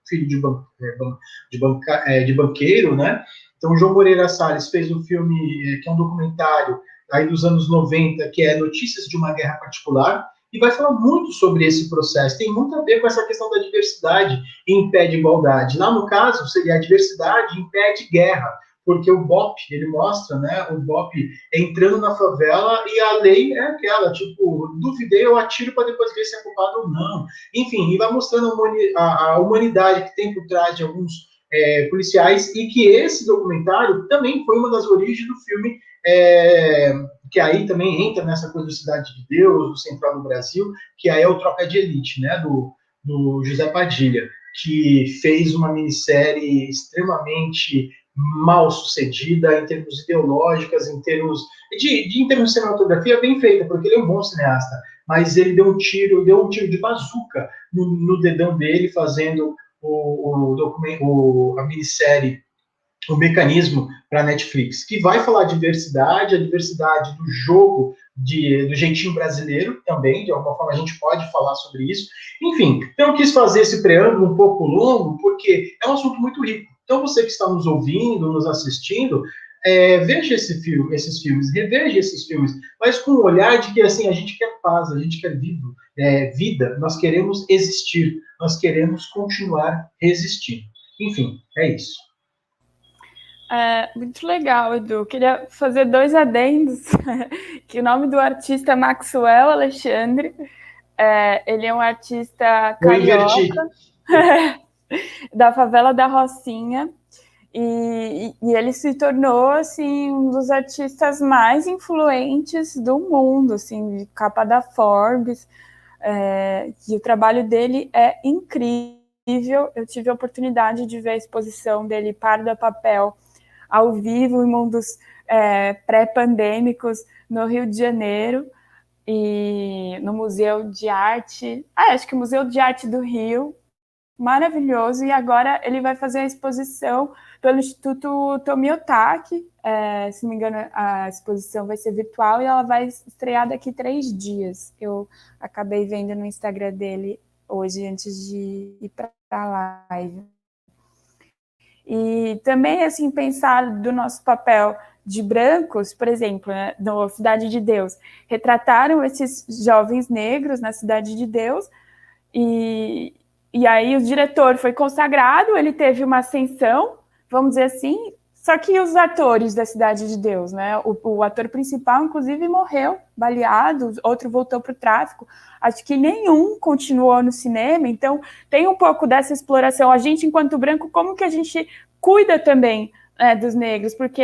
Speaker 4: filho de banqueiro, né. Então o João Moreira Salles fez um filme que é um documentário aí dos anos 90, que é Notícias de uma Guerra Particular, e vai falar muito sobre esse processo. Tem muito a ver com essa questão da diversidade e impede igualdade. Lá no caso, seria a diversidade impede guerra, porque o BOP, ele mostra, né, o BOP entrando na favela e a lei é aquela, tipo, duvidei, eu atiro para depois ver se é culpado ou não. Enfim, e vai mostrando a humanidade que tem por trás de alguns policiais, e que esse documentário também foi uma das origens do filme, que aí também entra nessa coisa do Cidade de Deus, do Central do Brasil, que aí é o Tropa de Elite, né, do José Padilha, que fez uma minissérie extremamente mal sucedida em termos ideológicos, em termos de cinematografia, bem feita, porque ele é um bom cineasta, mas ele deu um tiro de bazuca no dedão dele, fazendo a minissérie O Mecanismo para a Netflix, que vai falar a diversidade do jogo, do jeitinho brasileiro também, de alguma forma a gente pode falar sobre isso. Enfim, então eu quis fazer esse preâmbulo um pouco longo, porque é um assunto muito rico. Então você que está nos ouvindo, nos assistindo, veja esses filmes, reveja esses filmes, mas com o olhar de que assim, a gente quer paz, a gente quer vida, nós queremos existir, nós queremos continuar resistindo. Enfim, é isso.
Speaker 1: Muito legal, Edu. Queria fazer 2 adendos, que o nome do artista é Maxwell Alexandre. Ele é um artista carioca da favela da Rocinha, e ele se tornou assim, um dos artistas mais influentes do mundo, assim, de capa da Forbes, e o trabalho dele é incrível. Eu tive a oportunidade de ver a exposição dele, Parda Papel, ao vivo em mundos pré-pandêmicos no Rio de Janeiro, e no Museu de Arte, acho que o Museu de Arte do Rio, maravilhoso. E agora ele vai fazer a exposição pelo Instituto Tomiotaki, se não me engano a exposição vai ser virtual, e ela vai estrear daqui 3 dias. Eu acabei vendo no Instagram dele hoje, antes de ir para a live. E também, assim, pensar do nosso papel de brancos, por exemplo, né, no Cidade de Deus, retrataram esses jovens negros na Cidade de Deus, e aí o diretor foi consagrado, ele teve uma ascensão, vamos dizer assim, só que os atores da Cidade de Deus, né, o ator principal, inclusive, morreu baleado, outro voltou para o tráfico, acho que nenhum continuou no cinema. Então tem um pouco dessa exploração, a gente enquanto branco, como que a gente cuida também dos negros, porque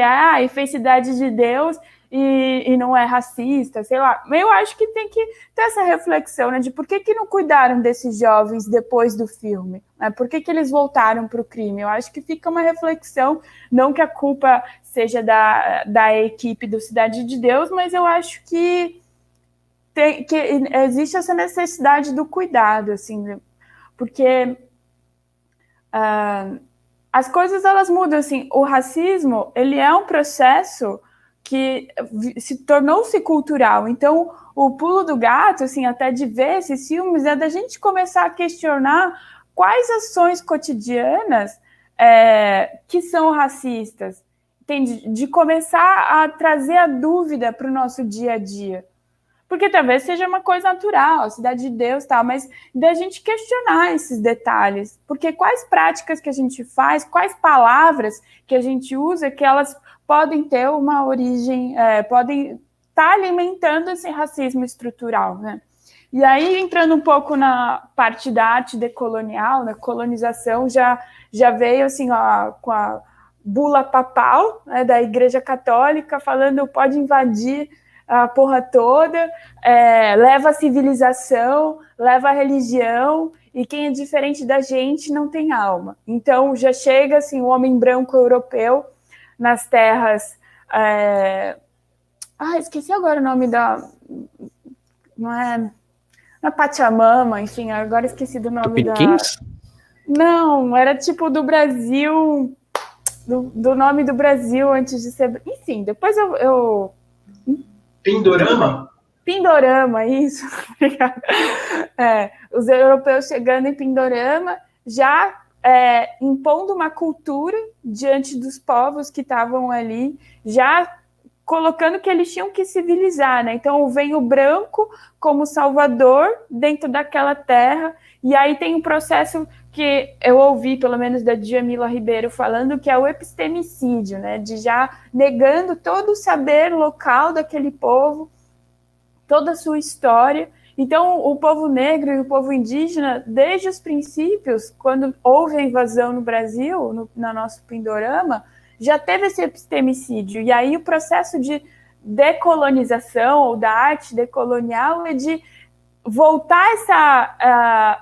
Speaker 1: fez Cidade de Deus e não é racista, sei lá. Eu acho que tem que ter essa reflexão, né, de por que não cuidaram desses jovens depois do filme, né? Por que eles voltaram para o crime? Eu acho que fica uma reflexão, não que a culpa seja da equipe do Cidade de Deus, mas eu acho que existe essa necessidade do cuidado, assim, porque as coisas, elas mudam, assim. O racismo, ele é um processo que tornou-se cultural. Então, o pulo do gato, assim, até de ver esses filmes, é da gente começar a questionar quais ações cotidianas que são racistas, entende? De começar a trazer a dúvida para o nosso dia a dia. Porque talvez seja uma coisa natural, Cidade de Deus, tal, mas da gente questionar esses detalhes. Porque quais práticas que a gente faz, quais palavras que a gente usa, que elas podem ter uma origem, podem estar alimentando esse racismo estrutural, né? E aí, entrando um pouco na parte da arte decolonial, na colonização, já veio assim, ó, com a bula papal, né, da Igreja Católica, falando pode invadir a porra toda, leva a civilização, leva a religião, e quem é diferente da gente não tem alma. Então, já chega assim, o homem branco europeu nas terras... esqueci agora o nome da... Não é... Na Pachamama, enfim, agora esqueci do nome da... Não, era tipo do Brasil, do nome do Brasil antes de ser... Enfim, depois eu...
Speaker 4: Pindorama?
Speaker 1: Pindorama, isso. Os europeus chegando em Pindorama, já impondo uma cultura diante dos povos que estavam ali, já colocando que eles tinham que civilizar, né? Então vem o branco como salvador dentro daquela terra, e aí tem um processo que eu ouvi, pelo menos da Djamila Ribeiro, falando que é o epistemicídio, né? De já negando todo o saber local daquele povo, toda a sua história. Então, o povo negro e o povo indígena, desde os princípios, quando houve a invasão no Brasil, no nosso Pindorama, já teve esse epistemicídio. E aí o processo de decolonização ou da arte decolonial é de voltar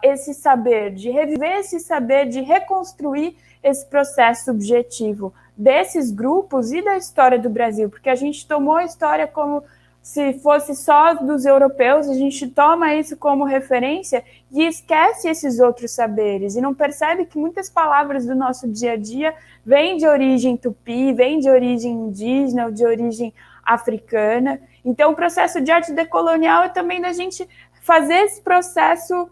Speaker 1: esse saber, de reviver esse saber, de reconstruir esse processo subjetivo desses grupos e da história do Brasil, porque a gente tomou a história como se fosse só dos europeus, a gente toma isso como referência e esquece esses outros saberes, e não percebe que muitas palavras do nosso dia a dia vêm de origem tupi, vêm de origem indígena ou de origem africana. Então, o processo de arte decolonial é também da gente fazer esse processo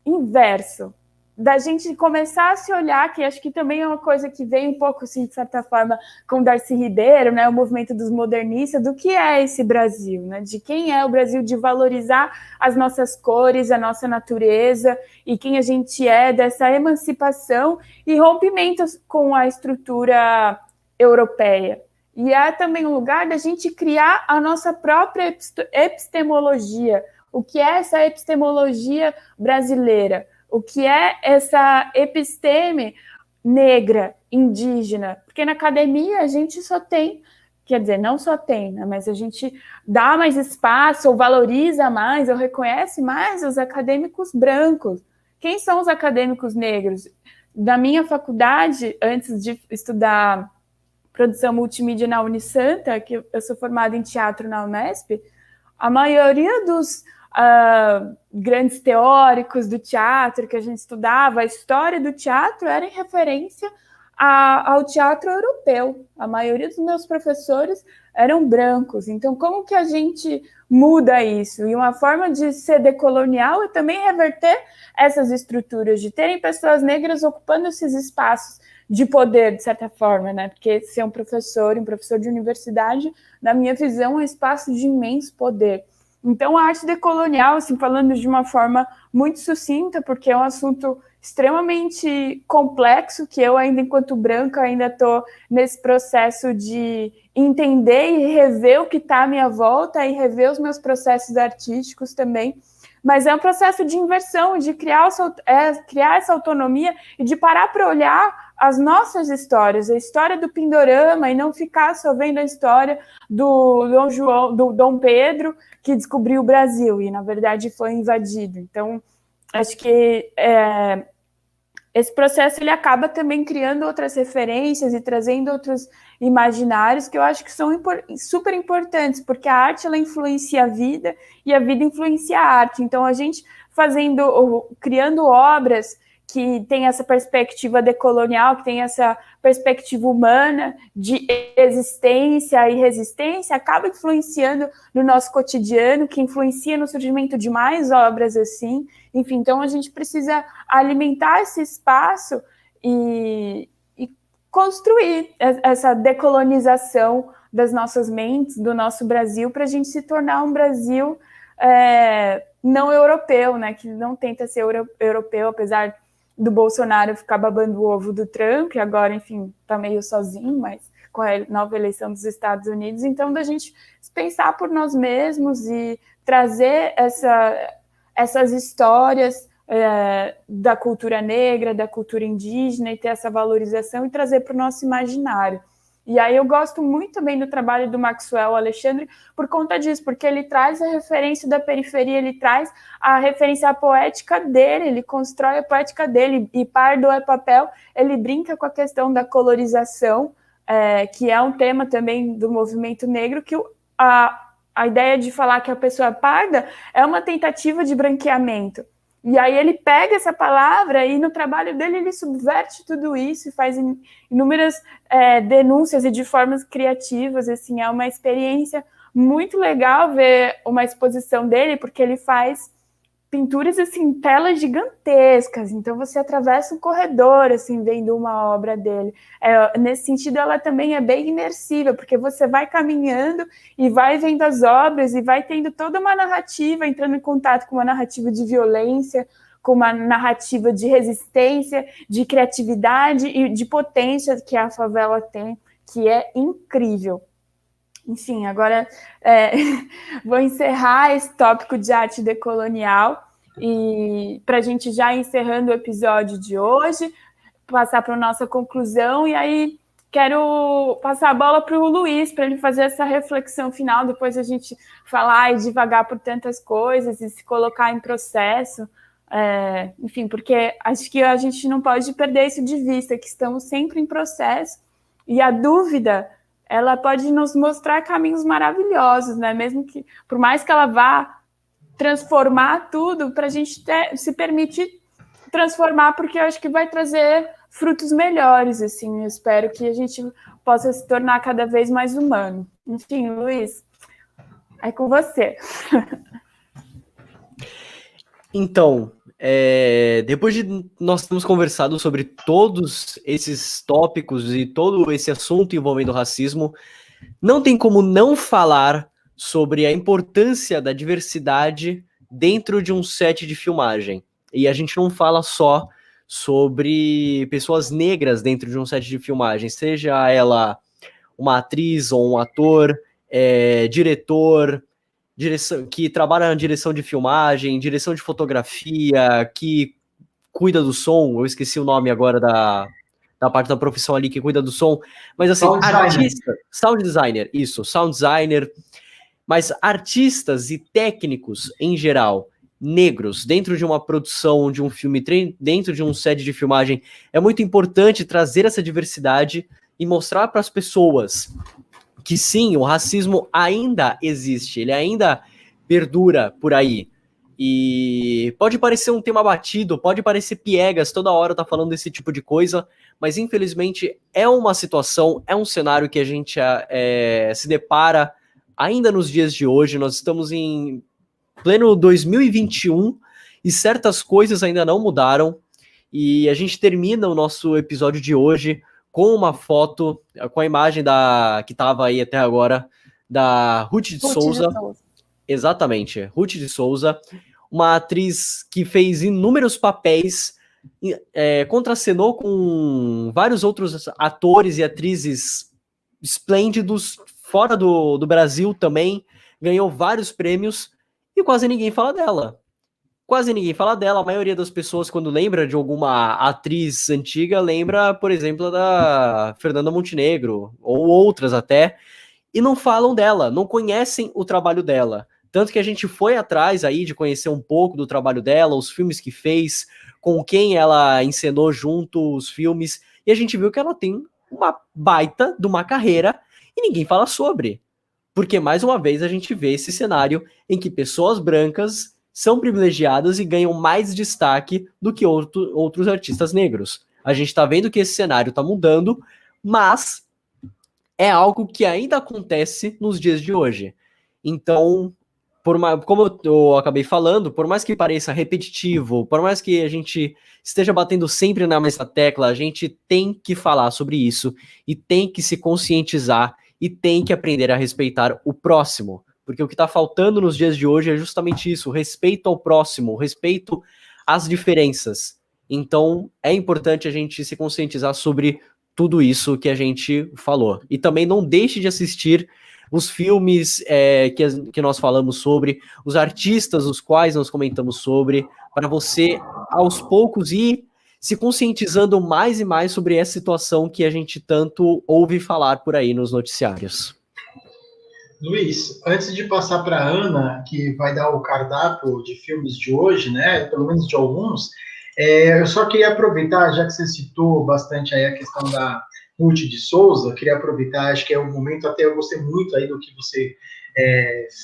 Speaker 1: inverso, da gente começar a se olhar, que acho que também é uma coisa que vem um pouco, assim, de certa forma, com Darcy Ribeiro, né, o movimento dos modernistas, do que é esse Brasil, né, de quem é o Brasil, de valorizar as nossas cores, a nossa natureza, e quem a gente é, dessa emancipação e rompimentos com a estrutura europeia. E é também um lugar da gente criar a nossa própria epistemologia. O que é essa epistemologia brasileira? O que é essa episteme negra, indígena? Porque na academia a gente só tem, quer dizer, não só tem, né, mas a gente dá mais espaço, ou valoriza mais, ou reconhece mais os acadêmicos brancos. Quem são os acadêmicos negros? Na minha faculdade, antes de estudar produção multimídia na Unisanta, que eu sou formada em teatro na Unesp, a maioria dos grandes teóricos do teatro que a gente estudava, a história do teatro era em referência ao teatro europeu. A maioria dos meus professores eram brancos. Então, como que a gente muda isso? E uma forma de ser decolonial é também reverter essas estruturas, de terem pessoas negras ocupando esses espaços de poder, de certa forma, né? Porque ser um professor de universidade, na minha visão, é um espaço de imenso poder. Então, a arte decolonial, assim, falando de uma forma muito sucinta, porque é um assunto extremamente complexo, que eu ainda, enquanto branca, ainda estou nesse processo de entender e rever o que está à minha volta e rever os meus processos artísticos também. Mas é um processo de inversão, de criar essa autonomia e de parar para olhar as nossas histórias, a história do Pindorama, e não ficar só vendo a história do Dom Pedro, que descobriu o Brasil e, na verdade, foi invadido. Então, acho que esse processo ele acaba também criando outras referências e trazendo outros imaginários que eu acho que são super importantes, porque a arte ela influencia a vida e a vida influencia a arte. Então, a gente criando obras que tem essa perspectiva decolonial, que tem essa perspectiva humana de existência e resistência, acaba influenciando no nosso cotidiano, que influencia no surgimento de mais obras assim. Enfim, então a gente precisa alimentar esse espaço e construir essa decolonização das nossas mentes, do nosso Brasil, para a gente se tornar um Brasil não europeu, né, que não tenta ser europeu, apesar do Bolsonaro ficar babando o ovo do Trump, e agora, enfim, tá meio sozinho, mas com a nova eleição dos Estados Unidos, então da gente pensar por nós mesmos e trazer essas histórias da cultura negra, da cultura indígena, e ter essa valorização e trazer para o nosso imaginário. E aí eu gosto muito também do trabalho do Maxwell Alexandre por conta disso, porque ele traz a referência da periferia, ele traz a referência à poética dele, ele constrói a poética dele, e Pardo é Papel, ele brinca com a questão da colorização, que é um tema também do movimento negro, que a ideia de falar que a pessoa é parda é uma tentativa de branqueamento. E aí ele pega essa palavra e no trabalho dele ele subverte tudo isso e faz inúmeras denúncias e de formas criativas. Assim, é uma experiência muito legal ver uma exposição dele, porque ele faz pinturas, assim, telas gigantescas, então você atravessa um corredor, assim, vendo uma obra dele. Nesse sentido, ela também é bem imersiva, porque você vai caminhando e vai vendo as obras e vai tendo toda uma narrativa, entrando em contato com uma narrativa de violência, com uma narrativa de resistência, de criatividade e de potência que a favela tem, que é incrível. Enfim, agora vou encerrar esse tópico de arte decolonial e para a gente já encerrando o episódio de hoje, passar para a nossa conclusão, e aí quero passar a bola para o Luiz, para ele fazer essa reflexão final, depois a gente falar e divagar por tantas coisas e se colocar em processo, enfim, porque acho que a gente não pode perder isso de vista, que estamos sempre em processo, e a dúvida ela pode nos mostrar caminhos maravilhosos, né? Mesmo que, por mais que ela vá transformar tudo, para a gente se permitir transformar, porque eu acho que vai trazer frutos melhores, assim. Eu espero que a gente possa se tornar cada vez mais humano. Enfim, Luiz, é com você.
Speaker 3: Então, depois de nós termos conversado sobre todos esses tópicos e todo esse assunto envolvendo racismo, não tem como não falar sobre a importância da diversidade dentro de um set de filmagem. E a gente não fala só sobre pessoas negras dentro de um set de filmagem, seja ela uma atriz ou um ator, diretor, que trabalha na direção de filmagem, direção de fotografia, que cuida do som, eu esqueci o nome agora da parte da profissão ali que cuida do som, mas assim, sound designer, isso, sound designer, mas artistas e técnicos em geral, negros, dentro de uma produção, de um filme, dentro de um set de filmagem, é muito importante trazer essa diversidade e mostrar para as pessoas que sim, o racismo ainda existe, ele ainda perdura por aí. E pode parecer um tema batido, pode parecer piegas, toda hora tá falando desse tipo de coisa, mas infelizmente é uma situação, é um cenário que a gente se depara ainda nos dias de hoje. Nós estamos em pleno 2021 e certas coisas ainda não mudaram. E a gente termina o nosso episódio de hoje com uma foto, com a imagem que estava aí até agora, da Ruth de Souza. Exatamente, Ruth de Souza, uma atriz que fez inúmeros papéis, contracenou com vários outros atores e atrizes esplêndidos, fora do Brasil também, ganhou vários prêmios, e quase ninguém fala dela. Quase ninguém fala dela. A maioria das pessoas, quando lembra de alguma atriz antiga, lembra, por exemplo, da Fernanda Montenegro, ou outras até, e não falam dela, não conhecem o trabalho dela. Tanto que a gente foi atrás aí de conhecer um pouco do trabalho dela, os filmes que fez, com quem ela encenou junto os filmes, e a gente viu que ela tem uma baita de uma carreira e ninguém fala sobre. Porque, mais uma vez, a gente vê esse cenário em que pessoas brancas são privilegiadas e ganham mais destaque do que outros artistas negros. A gente está vendo que esse cenário está mudando, mas é algo que ainda acontece nos dias de hoje. Então, como eu acabei falando, por mais que pareça repetitivo, por mais que a gente esteja batendo sempre na mesma tecla, a gente tem que falar sobre isso e tem que se conscientizar e tem que aprender a respeitar o próximo. Porque o que está faltando nos dias de hoje é justamente isso, o respeito ao próximo, o respeito às diferenças. Então, é importante a gente se conscientizar sobre tudo isso que a gente falou. E também não deixe de assistir os filmes que nós falamos sobre, os artistas os quais nós comentamos sobre, para você, aos poucos, ir se conscientizando mais e mais sobre essa situação que a gente tanto ouve falar por aí nos noticiários.
Speaker 4: Luiz, antes de passar para a Ana, que vai dar o cardápio de filmes de hoje, né, pelo menos de alguns, eu só queria aproveitar, já que você citou bastante aí a questão da Ruth de Souza, queria aproveitar, acho que é um momento, até eu gostei muito aí do que você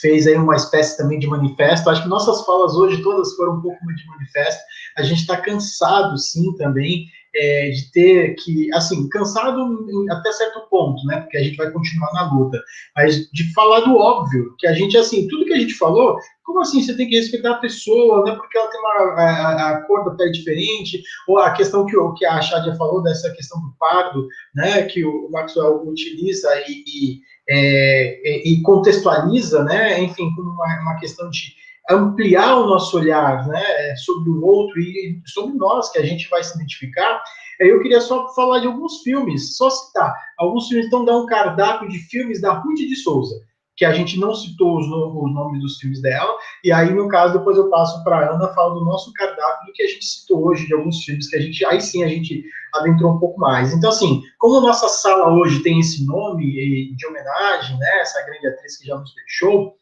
Speaker 4: fez aí uma espécie também de manifesto. Acho que nossas falas hoje todas foram um pouco de manifesto. A gente está cansado, sim, também, de ter que, assim, cansado até certo ponto, né, porque a gente vai continuar na luta, mas de falar do óbvio, que a gente, assim, tudo que a gente falou, como assim você tem que respeitar a pessoa, não é porque ela tem a cor da pele diferente, ou a questão que a Shadia falou, dessa questão do pardo, né, que o Maxwell utiliza e contextualiza, né, enfim, como uma questão de ampliar o nosso olhar, né, sobre o outro e sobre nós, que a gente vai se identificar. Eu queria só falar de alguns filmes, só citar alguns filmes, então dar um cardápio de filmes da Ruth de Souza, que a gente não citou os nomes dos filmes dela, e aí, no caso, depois eu passo para a Ana, falo do nosso cardápio, do que a gente citou hoje, de alguns filmes que a gente, aí sim, a gente adentrou um pouco mais. Então, assim, como a nossa sala hoje tem esse nome de homenagem, né, essa grande atriz que já nos deixou,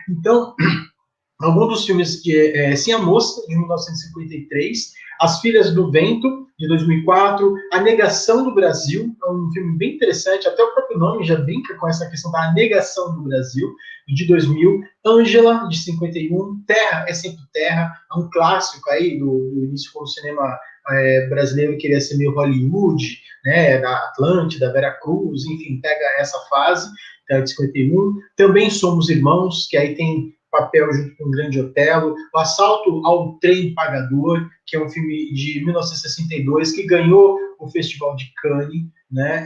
Speaker 4: então, alguns dos filmes que Sim a Moça, de 1953, As Filhas do Vento, de 2004, A Negação do Brasil, é um filme bem interessante, até o próprio nome já brinca com essa questão da negação do Brasil, de 2000, Ângela, de 51, Terra é Sempre Terra, é um clássico aí do início quando o cinema brasileiro queria ser meio Hollywood, né, da Atlântida, Vera Cruz, enfim, pega essa fase, Terra de 51, também Somos Irmãos, que aí tem papel junto com o Grande Otelo, O Assalto ao Trem Pagador, que é um filme de 1962 que ganhou o Festival de Cannes, né,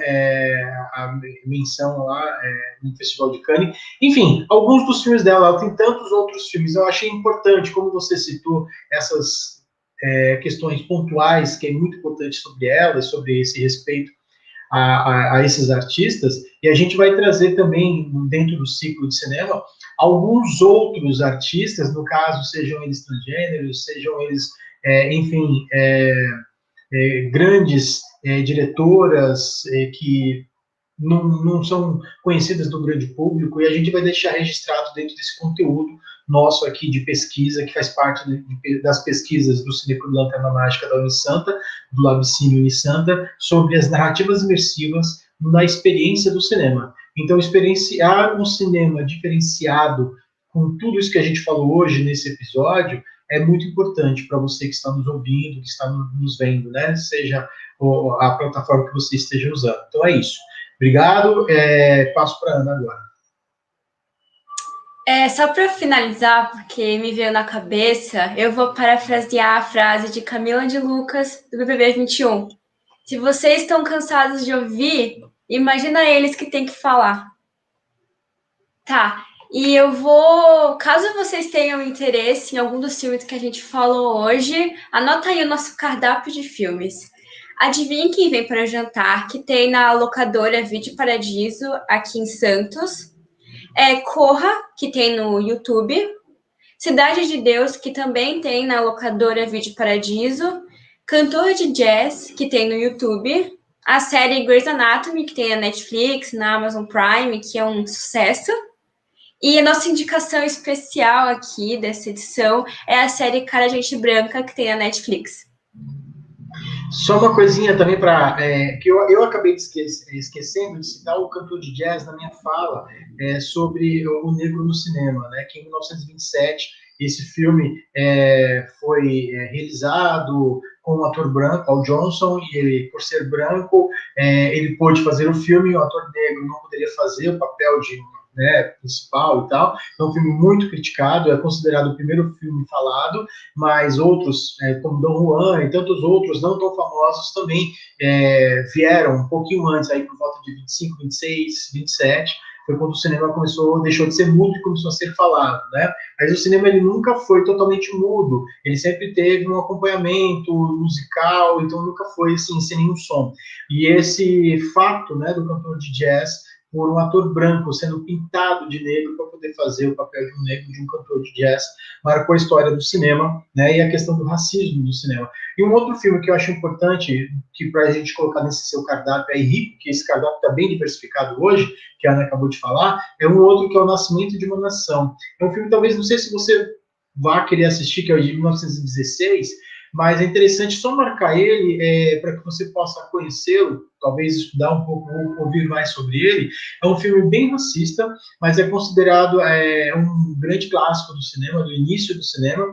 Speaker 4: a menção lá no Festival de Cannes. Enfim, alguns dos filmes dela, ela tem tantos outros filmes. Eu achei importante, como você citou, essas questões pontuais, que é muito importante sobre ela, sobre esse respeito a esses artistas, e a gente vai trazer também, dentro do ciclo de cinema, alguns outros artistas, no caso, sejam eles transgêneros, sejam eles, enfim, grandes diretoras que não são conhecidas do grande público, e a gente vai deixar registrado dentro desse conteúdo nosso aqui de pesquisa, que faz parte das pesquisas do Cineclube Lanterna Mágica da Unisanta, do Labcine Unisanta, sobre as narrativas imersivas na experiência do cinema. Então, experienciar um cinema diferenciado com tudo isso que a gente falou hoje nesse episódio é muito importante para você que está nos ouvindo, que está nos vendo, né? Seja a plataforma que você esteja usando. Então, é isso. Obrigado. Passo para a Ana agora.
Speaker 2: Só para finalizar, porque me veio na cabeça, eu vou parafrasear a frase de Camila de Lucas, do BBB 21. Se vocês estão cansados de ouvir, imagina eles que têm que falar. Tá, e eu vou... Caso vocês tenham interesse em algum dos filmes que a gente falou hoje, anota aí o nosso cardápio de filmes. Adivinhe quem vem para o jantar, que tem na locadora Vídeo Paradiso, aqui em Santos. Corra, que tem no YouTube. Cidade de Deus, que também tem na locadora Vídeo Paradiso. Cantor de Jazz, que tem no YouTube. A série Grey's Anatomy, que tem na Netflix, na Amazon Prime, que é um sucesso. E a nossa indicação especial aqui dessa edição é a série Cara Gente Branca, que tem na Netflix.
Speaker 4: Só uma coisinha também para que eu acabei esquecendo de citar o cantor de jazz na minha fala sobre o negro no cinema, né? Que em 1927 esse filme foi realizado com um ator branco, Al Johnson, e ele, por ser branco, ele pôde fazer o filme. O ator negro não poderia fazer o papel de principal e tal. É um filme muito criticado, é considerado o primeiro filme falado, mas outros, como Dom Juan e tantos outros não tão famosos também vieram um pouquinho antes, aí por volta de 25, 26, 27. foi quando o cinema deixou de ser mudo e começou a ser falado, né? Mas o cinema ele nunca foi totalmente mudo, ele sempre teve um acompanhamento musical, então nunca foi assim, sem nenhum som. E esse fato, né, do cantor de jazz por um ator branco sendo pintado de negro para poder fazer o papel de um negro, de um cantor de jazz, marcou a história do cinema, né, e a questão do racismo do cinema. E um outro filme que eu acho importante, que para a gente colocar nesse seu cardápio aí rico, que esse cardápio está bem diversificado hoje, que a Ana acabou de falar, é um outro que é O Nascimento de uma Nação. É um filme, talvez, não sei se você vai querer assistir, que é o de 1916, mas é interessante só marcar ele para que você possa conhecê-lo, talvez estudar um pouco, ouvir mais sobre ele. É um filme bem racista, mas é considerado um grande clássico do cinema, do início do cinema,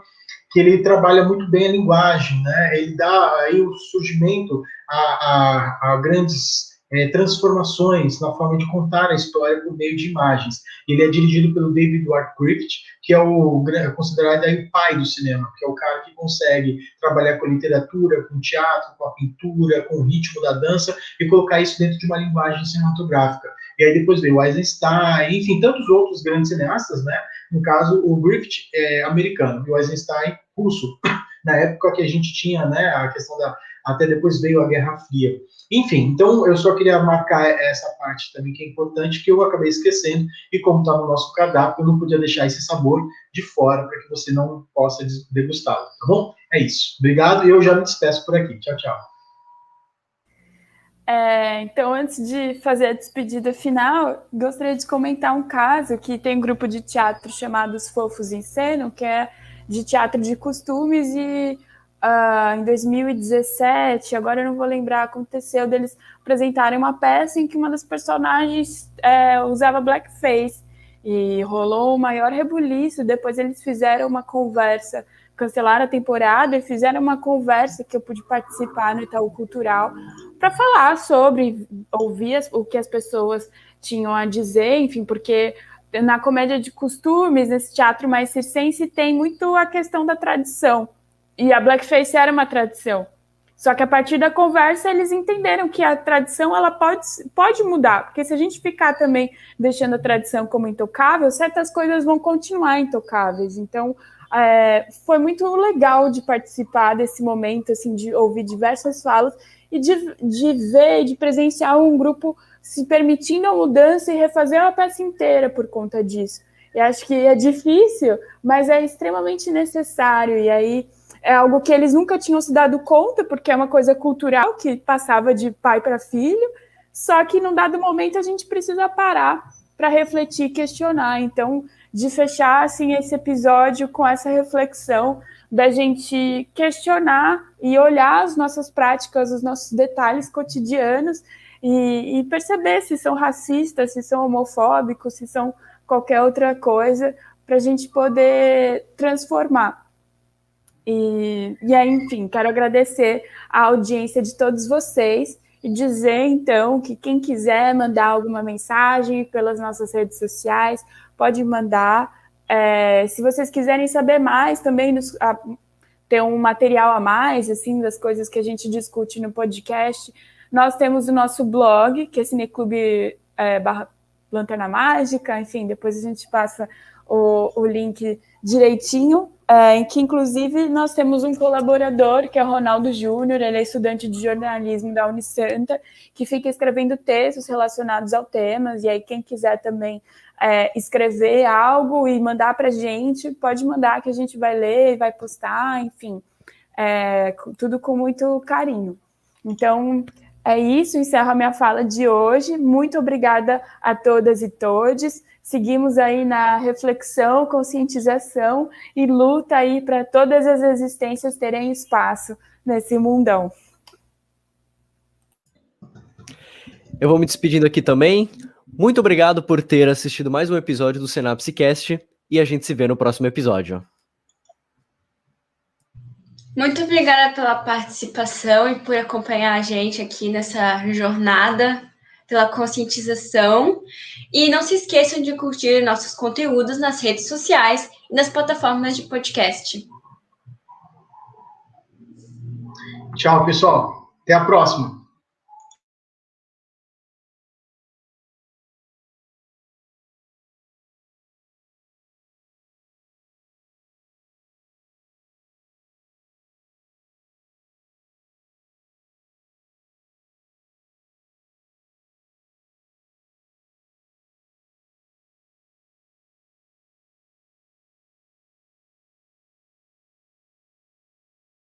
Speaker 4: que ele trabalha muito bem a linguagem, né? Ele dá aí o surgimento a grandes transformações na forma de contar a história por meio de imagens. Ele é dirigido pelo David Ward Griffith, que é considerado aí o pai do cinema, que é o cara que consegue trabalhar com a literatura, com o teatro, com a pintura, com o ritmo da dança e colocar isso dentro de uma linguagem cinematográfica. E aí depois veio o Eisenstein, enfim, tantos outros grandes cineastas, né? No caso, o Griffith é americano e o Eisenstein russo. Na época que a gente tinha, né, a questão até depois veio a Guerra Fria. Enfim, então eu só queria marcar essa parte também que é importante, que eu acabei esquecendo, e como está no nosso cardápio, eu não podia deixar esse sabor de fora para que você não possa degustá-lo, tá bom? É isso. Obrigado e eu já me despeço por aqui. Tchau, tchau.
Speaker 1: Então, antes de fazer a despedida final, gostaria de comentar um caso que tem um grupo de teatro chamado Os Fofos Encenam, que é de teatro de costumes, e em 2017, agora eu não vou lembrar, aconteceu deles apresentarem uma peça em que uma das personagens usava blackface, e rolou o maior rebuliço. Depois eles fizeram uma conversa, cancelaram a temporada e fizeram uma conversa que eu pude participar no Itaú Cultural para falar sobre, ouvir o que as pessoas tinham a dizer, enfim, porque na comédia de costumes, nesse teatro mais circense, tem muito a questão da tradição. E a blackface era uma tradição. Só que a partir da conversa eles entenderam que a tradição ela pode mudar, porque se a gente ficar também deixando a tradição como intocável, certas coisas vão continuar intocáveis. Então, foi muito legal de participar desse momento, assim, de ouvir diversas falas e de ver, de presenciar um grupo se permitindo a mudança e refazer a peça inteira por conta disso. E acho que é difícil, mas é extremamente necessário. E aí é algo que eles nunca tinham se dado conta, porque é uma coisa cultural que passava de pai para filho, só que num dado momento a gente precisa parar para refletir e questionar. Então, de fechar assim, esse episódio com essa reflexão da gente questionar e olhar as nossas práticas, os nossos detalhes cotidianos e perceber se são racistas, se são homofóbicos, se são qualquer outra coisa, para a gente poder transformar. E aí, enfim, quero agradecer a audiência de todos vocês e dizer, então, que quem quiser mandar alguma mensagem pelas nossas redes sociais, pode mandar. Se vocês quiserem saber mais, também ter um material a mais, assim, das coisas que a gente discute no podcast, nós temos o nosso blog, que é Cineclube Lanterna Mágica, enfim, depois a gente passa o link direitinho, em que, inclusive, nós temos um colaborador, que é o Ronaldo Júnior, ele é estudante de jornalismo da Unisanta, que fica escrevendo textos relacionados ao temas, e aí quem quiser também escrever algo e mandar para a gente, pode mandar que a gente vai ler e vai postar, enfim, tudo com muito carinho. Então, é isso, encerro a minha fala de hoje. Muito obrigada a todas e todos. Seguimos aí na reflexão, conscientização e luta aí para todas as existências terem espaço nesse mundão.
Speaker 3: Eu vou me despedindo aqui também. Muito obrigado por ter assistido mais um episódio do Synapse Cast e a gente se vê no próximo episódio.
Speaker 2: Muito obrigada pela participação e por acompanhar a gente aqui nessa jornada pela conscientização. E não se esqueçam de curtir nossos conteúdos nas redes sociais e nas plataformas de podcast.
Speaker 4: Tchau, pessoal. Até a próxima.